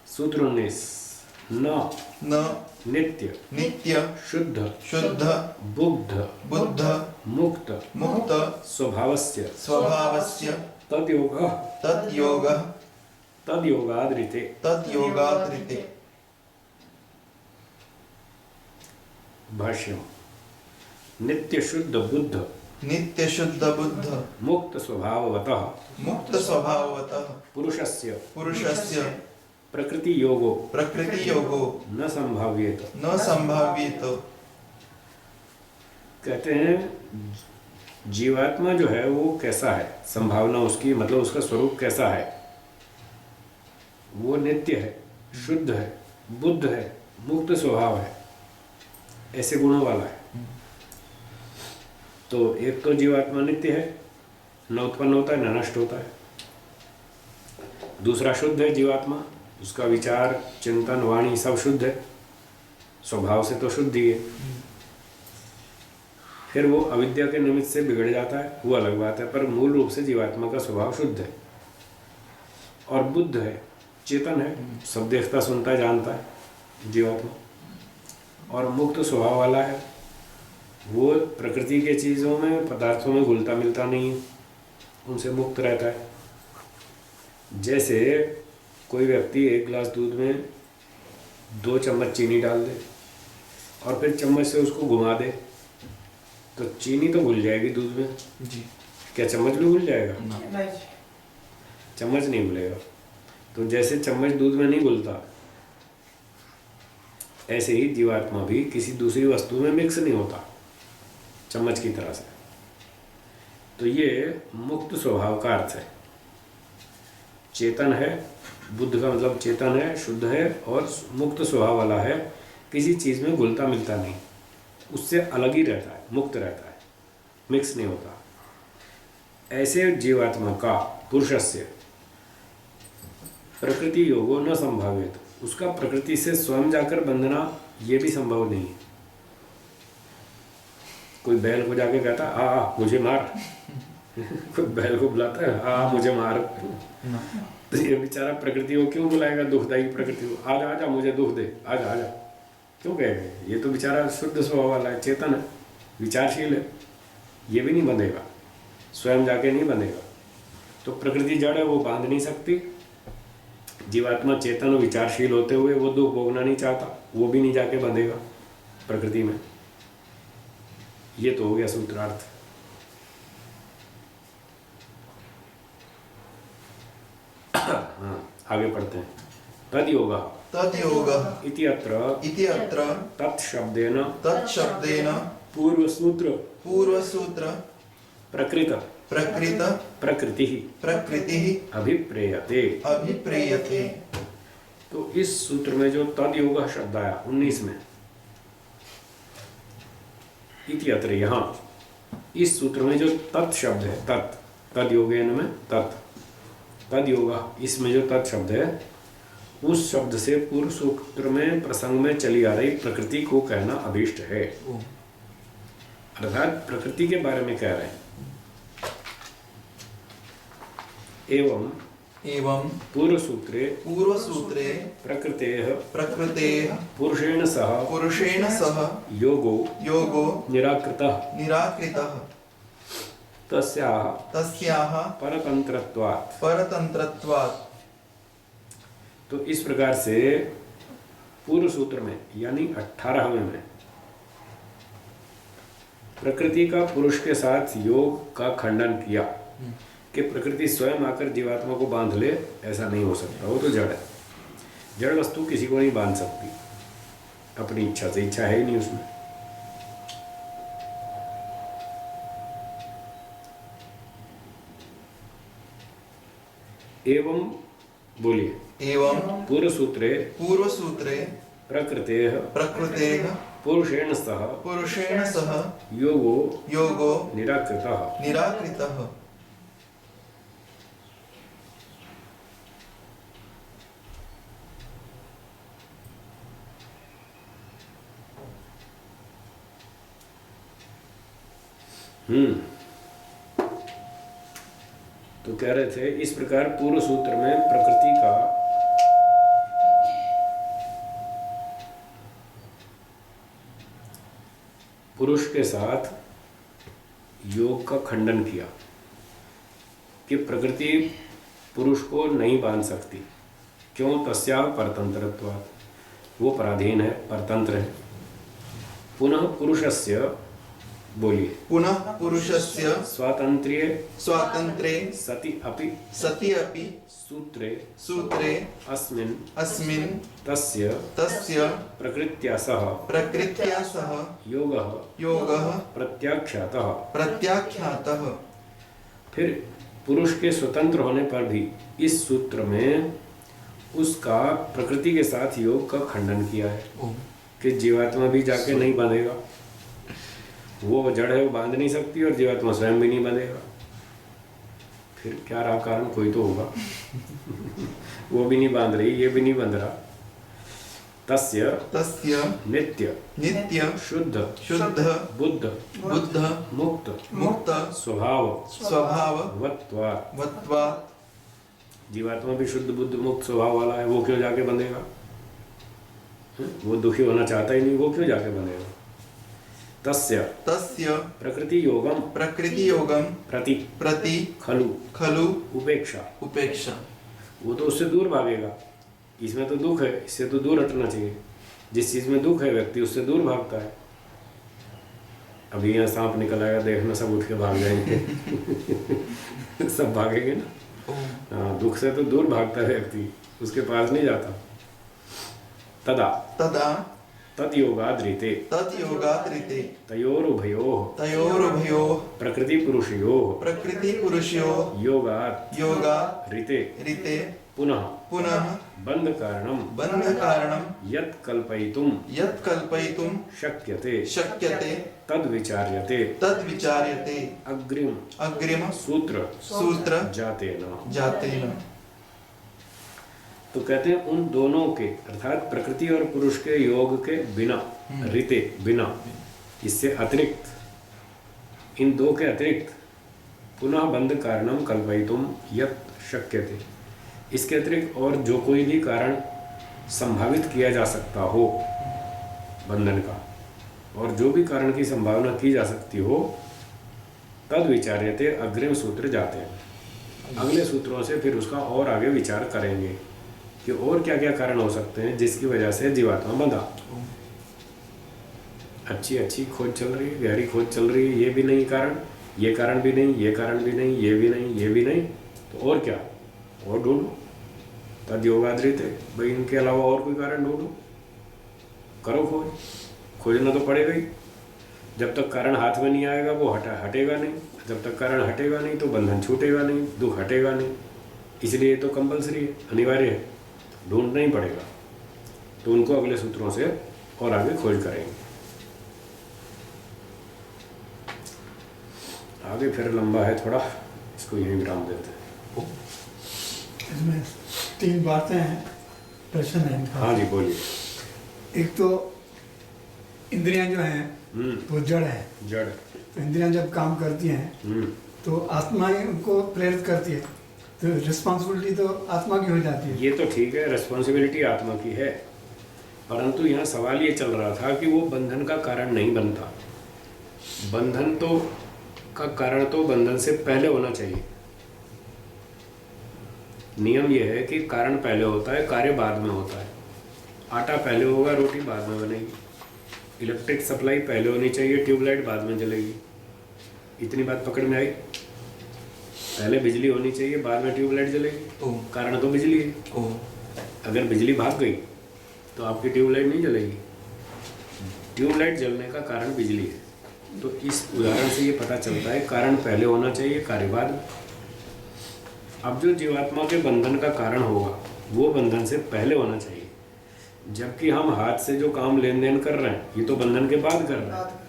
सूत्र 19 न नित्य शुद्ध बुद्ध मुक्त स्वभावस्य तद्योगाद्रिते। भाष्यम। नित्य शुद्ध बुद्ध मुक्त स्वभावतः पुरुषस्य प्रकृति योगो न संभाव्येत। कहते हैं जीवात्मा जो है वो कैसा है, संभावना उसकी, मतलब उसका स्वरूप कैसा है? वो नित्य है, शुद्ध है, बुद्ध है, मुक्त स्वभाव है, ऐसे गुणों वाला है। तो एक तो जीवात्मा नित्य है, न उत्पन्न होता है न नष्ट होता है। दूसरा शुद्ध है जीवात्मा, उसका विचार चिंतन वाणी सब शुद्ध है, स्वभाव से तो शुद्ध ही है। फिर वो अविद्या के निमित्त से बिगड़ जाता है, वो अलग बात है, पर मूल रूप से जीवात्मा का स्वभाव शुद्ध है। और बुद्ध है, चेतन है, सब देखता सुनता जानता है जीवात्मा। और मुक्त स्वभाव वाला है, वो प्रकृति के चीज़ों में पदार्थों में घुलता मिलता नहीं है, उनसे मुक्त रहता है। जैसे कोई व्यक्ति एक गिलास दूध में 2 चम्मच चीनी डाल दे और फिर चम्मच से उसको घुमा दे, तो चीनी तो घुल जाएगी दूध में जी। क्या चम्मच भी घुल जाएगा? नहीं, चम्मच नहीं घुलेगा। तो जैसे चम्मच दूध में नहीं घुलता, ऐसे ही जीवात्मा भी किसी दूसरी वस्तु में मिक्स नहीं होता चम्मच की तरह से। तो ये मुक्त स्वभाव का अर्थ है। चेतन है, बुद्ध का मतलब चेतन है, शुद्ध है और मुक्त स्वभाव वाला है, किसी चीज़ में घुलता मिलता नहीं, उससे अलग ही रहता है, मुक्त रहता है, मिक्स नहीं होता। ऐसे जीवात्मा का पुरुषस्य प्रकृति योगो न संभावित, उसका प्रकृति से स्वयं जाकर बंधना ये भी संभव नहीं है। कोई बैल को जाके कहता आ मुझे मार कोई बैल को बुलाता है आ मुझे मार, तो ये बेचारा प्रकृति को क्यों बुलाएगा, दुखदायी प्रकृति को, आजा आजा मुझे दुख दे, आजा आजा, क्यों कहेगा? ये तो बेचारा शुद्ध स्वभाव वाला है, चेतन है, विचारशील है, ये भी नहीं बंधेगा, स्वयं जाके नहीं बंधेगा। तो प्रकृति जड़ है, वो बांध नहीं सकती। जीवात्मा चेतन और विचारशील होते हुए वो दुख भोगना नहीं चाहता, वो भी नहीं जाके बंधेगा प्रकृति में। ये तो हो गया सूत्रार्थ। हाँ, आगे पढ़ते हैं। तद योगा इति अत्र तत्शब्देन पूर्वसूत्र प्रकृति अभिप्रेयते। तो इस सूत्र में जो तद योग शब्द आया 19 में, इति अत्र, यहाँ इस सूत्र में जो तत् शब्द है, तद योगेन में तद योगा, इसमें जो तत् शब्द है उस शब्द से पूर्व सूत्र में प्रसंग में चली आ रही प्रकृति को कहना अभीष्ट है। अर्थात प्रकृति के बारे में कह रहे हैं। एवं पूर्व सूत्रे प्रकृतेः पुरुषेण सह योगो निराकृतः तस्याः परतंत्रत्वात्। तो इस प्रकार से पूर्व सूत्र में यानी 18वें में प्रकृति का पुरुष के साथ योग का खंडन किया कि प्रकृति स्वयं आकर जीवात्मा को बांध ले, ऐसा नहीं हो सकता, वो तो जड़ है। जड़ वस्तु किसी को नहीं बांध सकती अपनी इच्छा से, इच्छा है ही नहीं उसमें। एवं बोलिए। एवं पूर्व सूत्रे प्रकृतेः पुरुषेण सह योगो निराकृतः। तो कह रहे थे इस प्रकार पूर्व सूत्र में प्रकृति का पुरुष के साथ योग का खंडन किया कि प्रकृति पुरुष को नहीं बांध सकती। क्यों? तस्या परतंत्रत्वात्, वो पराधीन है, परतंत्र है। पुनः पुरुषस्य, बोलिए। पुनः पुरुषस्य स्वातंत्र्ये सति अपि सूत्रे अस्मिन् तस्य प्रकृत्या सह योगः प्रत्याख्यातः। फिर पुरुष के स्वतंत्र होने पर भी इस सूत्र में उसका प्रकृति के साथ योग का खंडन किया है कि जीवात्मा भी जाके नहीं बंधेगा, वो जड़ है, वो बांध नहीं सकती, और जीवात्मा स्वयं भी नहीं बंधेगा। फिर क्या रहा कारण? कोई तो होगा वो भी नहीं बांध रही, ये भी नहीं बंध रहा। तस्य नित्य शुद्ध बुद्ध मुक्त स्वभावत्वात्। जीवात्मा भी शुद्ध बुद्ध मुक्त स्वभाव वाला है, वो क्यों जाके बंधेगा? वो दुखी होना चाहता ही नहीं, वो क्यों जाके बंधेगा? तस्य प्रकृति योगम प्रति खलु उपेक्षा। वो तो उससे दूर भागेगा। इसमें तो दुख है, इससे तो दूर हटना चाहिए। जिस चीज में दुख है व्यक्ति उससे दूर भागता है। अभी यहाँ सांप निकल आएगा, देखना सब उठ के भाग जाएंगे सब भागेंगे ना। हाँ, दुख से तो दूर भागता है व्यक्ति, उसके पास नहीं जाता। तदा तद्योगाद्रिते तद्योगात्रिते तयोरुभयोः तयोरुभयोः प्रकृतिपुरुषयोः प्रकृतिपुरुषयोः योगात् योगात् ऋते ऋते पुनः पुनः बन्धकारणं बन्धकारणं यत् कल्पयितुं यत् कल्पयितुं शक्यते शक्यते तद्विचार्यते तद्विचार्यते अग्रिम सूत्र जातेन। जातेन। तो कहते हैं उन दोनों के अर्थात प्रकृति और पुरुष के योग के बिना, ऋते बिना, इससे अतिरिक्त, इन दो के अतिरिक्त पुनः बंध कारणम कल्पयितुम यत् शक्यते, इसके अतिरिक्त और जो कोई भी कारण संभावित किया जा सकता हो बंधन का, और जो भी कारण की संभावना की जा सकती हो, तद विचार्यते अग्रिम सूत्र जाते हैं। अगले सूत्रों से फिर उसका और आगे विचार करेंगे कि और क्या क्या कारण हो सकते हैं जिसकी वजह से जीवात्मा बंधा। अच्छी अच्छी खोज चल रही है, गहरी खोज चल रही है, ये भी नहीं कारण, ये कारण भी नहीं, ये कारण भी नहीं, ये भी नहीं, ये भी नहीं, तो और क्या, और ढूंढो। तद योगाद्रिते, भाई इनके अलावा और कोई कारण ढूंढो, करो खोज, खोजना तो पड़ेगा ही। जब तक कारण हाथ में नहीं आएगा वो हटेगा नहीं, जब तक कारण हटेगा नहीं तो बंधन छूटेगा नहीं, दुख हटेगा नहीं, इसलिए तो कंपलसरी है, अनिवार्य है, ढूंढना ही पड़ेगा। तो उनको अगले सूत्रों से और आगे खोज करेंगे। आगे फिर लंबा है थोड़ा, इसको यहीं विराम देते हैं। इसमें 3 बातें हैं, प्रश्न है इनका। हाँ जी बोलिए। एक तो इंद्रियां जो हैं वो जड़ है, जड़, तो इंद्रियां जब काम करती हैं तो आत्मा ही उनको प्रेरित करती है, तो रिस्पॉन्सिबिलिटी तो आत्मा की हो जाती है। ये तो ठीक है, रिस्पॉन्सिबिलिटी आत्मा की है, परंतु यहाँ सवाल ये चल रहा था कि वो बंधन का कारण नहीं बनता। बंधन तो का कारण तो बंधन से पहले होना चाहिए। नियम यह है कि कारण पहले होता है, कार्य बाद में होता है। आटा पहले होगा, रोटी बाद में बनेगी। इलेक्ट्रिक सप्लाई पहले होनी चाहिए, ट्यूबलाइट बाद में जलेगी। इतनी बात पकड़ में आई? पहले बिजली होनी चाहिए, बाद में ट्यूबलाइट जलेगी। कारण तो बिजली है। अगर बिजली भाग गई तो आपकी ट्यूबलाइट नहीं जलेगी। ट्यूबलाइट जलने का कारण बिजली है। तो इस उदाहरण से ये पता चलता है कारण पहले होना चाहिए, कार्य बाद में। अब जो जीवात्मा के बंधन का कारण होगा वो बंधन से पहले होना चाहिए, जबकि हम हाथ से जो काम लेन देन कर रहे हैं ये तो बंधन के बाद कर रहे हैं।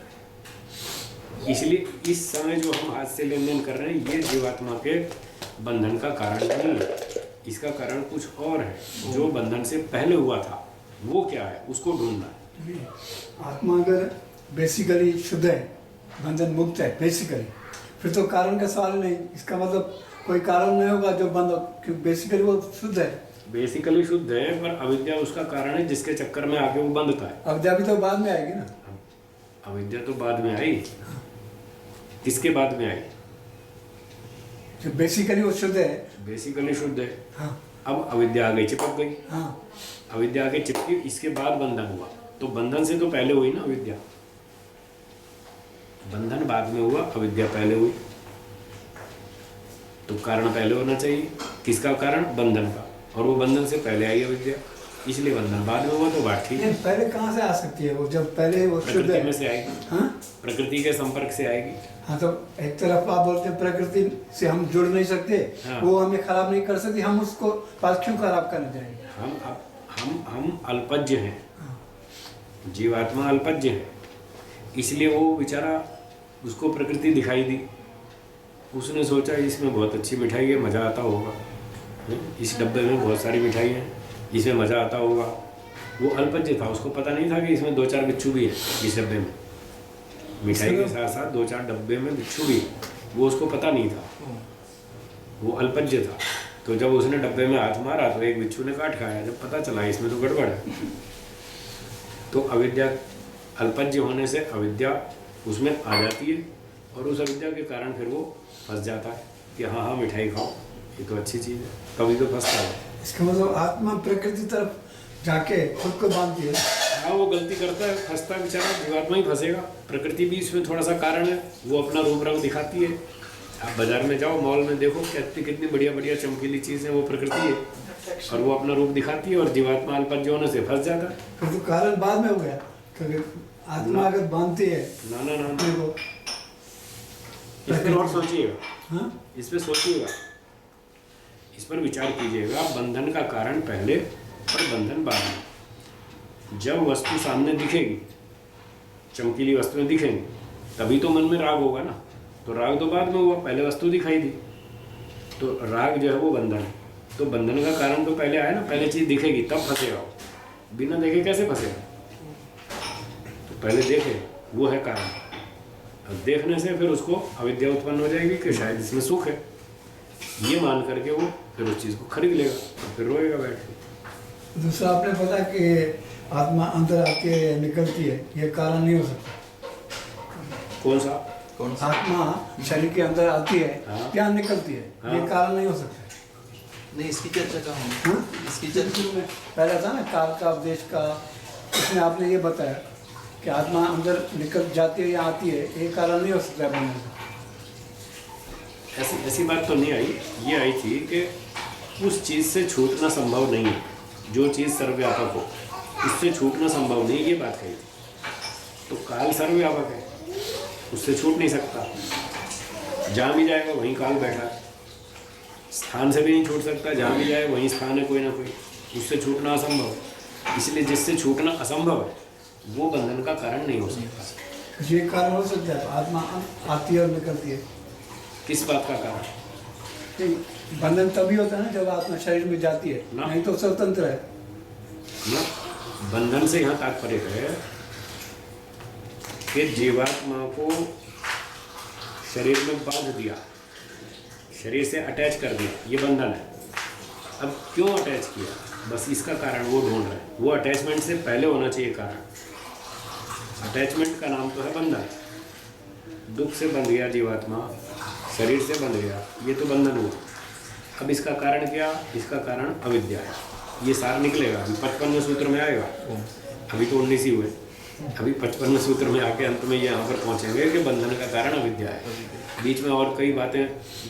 इसलिए इस समय जो हम हाथ से लेन देन कर रहे हैं ये जीवात्मा के बंधन का कारण नहीं है, इसका कारण कुछ और है जो बंधन से पहले हुआ था। वो क्या है, उसको ढूंढना है। आत्मा अगर बेसिकली शुद्ध है, बंधन मुक्त है बेसिकली, फिर तो कारण का सवाल नहीं। इसका मतलब कोई कारण नहीं होगा जो बंद, क्योंकि बेसिकली वो शुद्ध है। बेसिकली शुद्ध है, पर अविद्या उसका कारण है जिसके चक्कर में आके वो बंधता है। अविद्या भी तो बाद में आएगी ना। अविद्या तो बाद में आई। किसके बाद में आई? जो बेसिकली वो शुद्ध है। बेसिकली शुद्ध है। हाँ। अब अविद्या आगे चिपक गई। हाँ। अविद्या आगे चिपकी, इसके बाद बंधन हुआ। तो बंधन से तो पहले हुई ना अविद्या। बंधन बाद में हुआ, अविद्या पहले हुई। तो कारण पहले होना चाहिए। किसका कारण? बंधन का। और वो बंधन से पहले आई अविद्या, इसलिए बंधन बाद में हुआ। तो बात ठीक है। पहले कहाँ से आ सकती है वो, जब पहले वो शुद्ध प्रकृति है? में से आएगी। हाँ? प्रकृति के संपर्क से आएगी। हाँ, तो एक तरफ आप बोलते हैं प्रकृति से हम जुड़ नहीं सकते। हाँ। वो हमें खराब नहीं कर सकती, हम उसको पास क्यों खराब करने जाएंगे? हम अल्पज्य हैं। हाँ। जीवात्मा अल्पज्य है, इसलिए वो बेचारा, उसको प्रकृति दिखाई दी। उसने सोचा इसमें बहुत अच्छी मिठाई है, मज़ा आता होगा। इस डब्बे में बहुत सारी मिठाई हैं, इसमें मज़ा आता होगा। वो अल्पज्य था, उसको पता नहीं था कि इसमें 2-4 बिच्छू भी है इस डब्बे में। मिठाई के साथ साथ 2-4 डब्बे में बिच्छू भी है, वो उसको पता नहीं था। वो अल्पज्य था। तो जब उसने डब्बे में हाथ मारा तो एक बिच्छू ने काट खाया। जब पता चला इसमें तो गड़बड़ है, तो अविद्या, अल्पज्य होने से अविद्या उसमें आ जाती है, और उस अविद्या के कारण फिर वो फंस जाता है कि हाँ हाँ मिठाई खाओ, ये तो अच्छी चीज़ है, कभी तो फंसता है। इसका मतलब आत्मा प्रकृति तरफ जाके खुद को बांधती है। हाँ, वो गलती करता है, फंसता है बेचारा, जीवात्मा ही फंसेगा। प्रकृति भी इसमें थोड़ा सा कारण है, वो अपना रूप रंग दिखाती है। आप बाजार में जाओ, मॉल में देखो, कितनी बढ़िया बढ़िया चमकीली चीज़ें, वो प्रकृति है, और वो अपना रूप दिखाती है, और जीवात्मा अल्पज्य होने से फंस जाता है। फिर तो कारण बाद में हो गया। क्योंकि आत्मा अगर बांधती है ना ना ना अपने को, इस पर और सोचिएगा, हाँ इस पर सोचिएगा, इस पर विचार कीजिएगा। बंधन का कारण पहले और बंधन बाद में। जब वस्तु सामने दिखेगी, चमकीली वस्तुएं दिखेंगी, तभी तो मन में राग होगा ना। तो राग तो बाद में हुआ, पहले वस्तु दिखाई दी, तो राग जो है वो बंधन है। तो बंधन का कारण तो पहले आया ना, पहले चीज़ दिखेगी तब फंसेगा वो, बिना देखे कैसे फंसेगा? तो पहले देखे, वो है कारण। अब देखने से फिर उसको अविद्या उत्पन्न हो जाएगी कि शायद इसमें सुख है, ये मान करके वो फिर उस चीज़ को खरीद लेगा और फिर रोएगा बैठ के। दूसरा आपने पता कि आत्मा अंदर आती है निकलती है, ये कारण नहीं हो सकता। कौन सा? कौन सा? आत्मा शरीर के अंदर आती है, हाँ। क्या निकलती है, हाँ। ये कारण नहीं हो सकता। नहीं, इसकी चर्चा कहाँ होगी? हाँ? इसकी चर्चा में पहला था ना काल का उपदेश का, इसमें आपने ये बताया कि आत्मा अंदर निकल जाती है या आती है, ये कारण नहीं हो सकता बनने का। ऐसी बात तो नहीं आई। ये आई थी कि उस चीज़ से छूटना संभव नहीं है, जो चीज़ सर्वव्यापक हो उससे छूटना संभव नहीं, ये बात कही थी। तो काल सर्वव्यापक है, उससे छूट नहीं सकता। जहाँ भी जाएगा वहीं काल बैठा है, स्थान से भी नहीं छूट सकता, जहाँ भी जाए वहीं स्थान है कोई ना कोई, उससे छूटना असंभव है। इसलिए जिससे छूटना असंभव है वो बंधन का कारण नहीं हो सकता। ये कारण हो सकता है, आत्मा आती है और निकलती है। किस बात का कारण? नहीं, बंधन तभी होता है ना जब आत्मा शरीर में जाती है, ना। नहीं तो स्वतंत्र है ना, बंधन से यहाँ तात्पर्य है कि जीवात्मा को शरीर में बांध दिया, शरीर से अटैच कर दिया, ये बंधन है। अब क्यों अटैच किया, बस इसका कारण वो ढूंढ रहे हैं। वो अटैचमेंट से पहले होना चाहिए कारण। अटैचमेंट का नाम तो है बंधन। दुख से बंध गया जीवात्मा, शरीर से बंध गया, ये तो बंधन हुआ। अब इसका कारण क्या? इसका कारण अविद्या है। ये सार निकलेगा, अभी 55वें सूत्र में आएगा। अभी तो 19 ही हुए, अभी 55वें सूत्र में आके अंत में ये यहाँ पर पहुँचेंगे कि बंधन का कारण अविद्या है। बीच में और कई बातें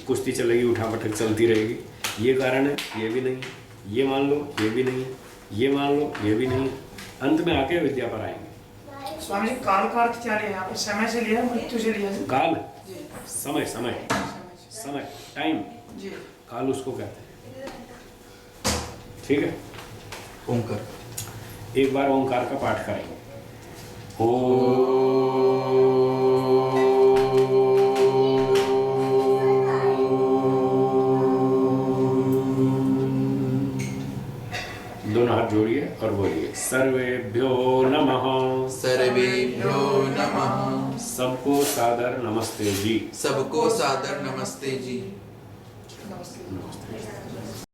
कुश्ती चलेगी, उठापटक चलती रहेगी। ये कारण है, ये भी नहीं, ये मान लो, ये भी नहीं, ये मान लो, ये भी नहीं, अंत में आके अविद्या पर आएंगे। स्वामी जी, काल का अर्थ क्या लिया है आपने? समय से लिया है, मृत्यु से लिया है? काल, जी समय, समय, समय, टाइम, जी। काल उसको कहते हैं। ठीक है, ओंकार। एक बार ओंकार का पाठ करेंगे। दोनों हाथ जोड़िए और बोलिए, सर्वेभ्यो नमः। सर्वेभ्यो नमः। सबको सादर नमस्ते जी। सबको सादर नमस्ते जी। नमस्ते। नमस्ते।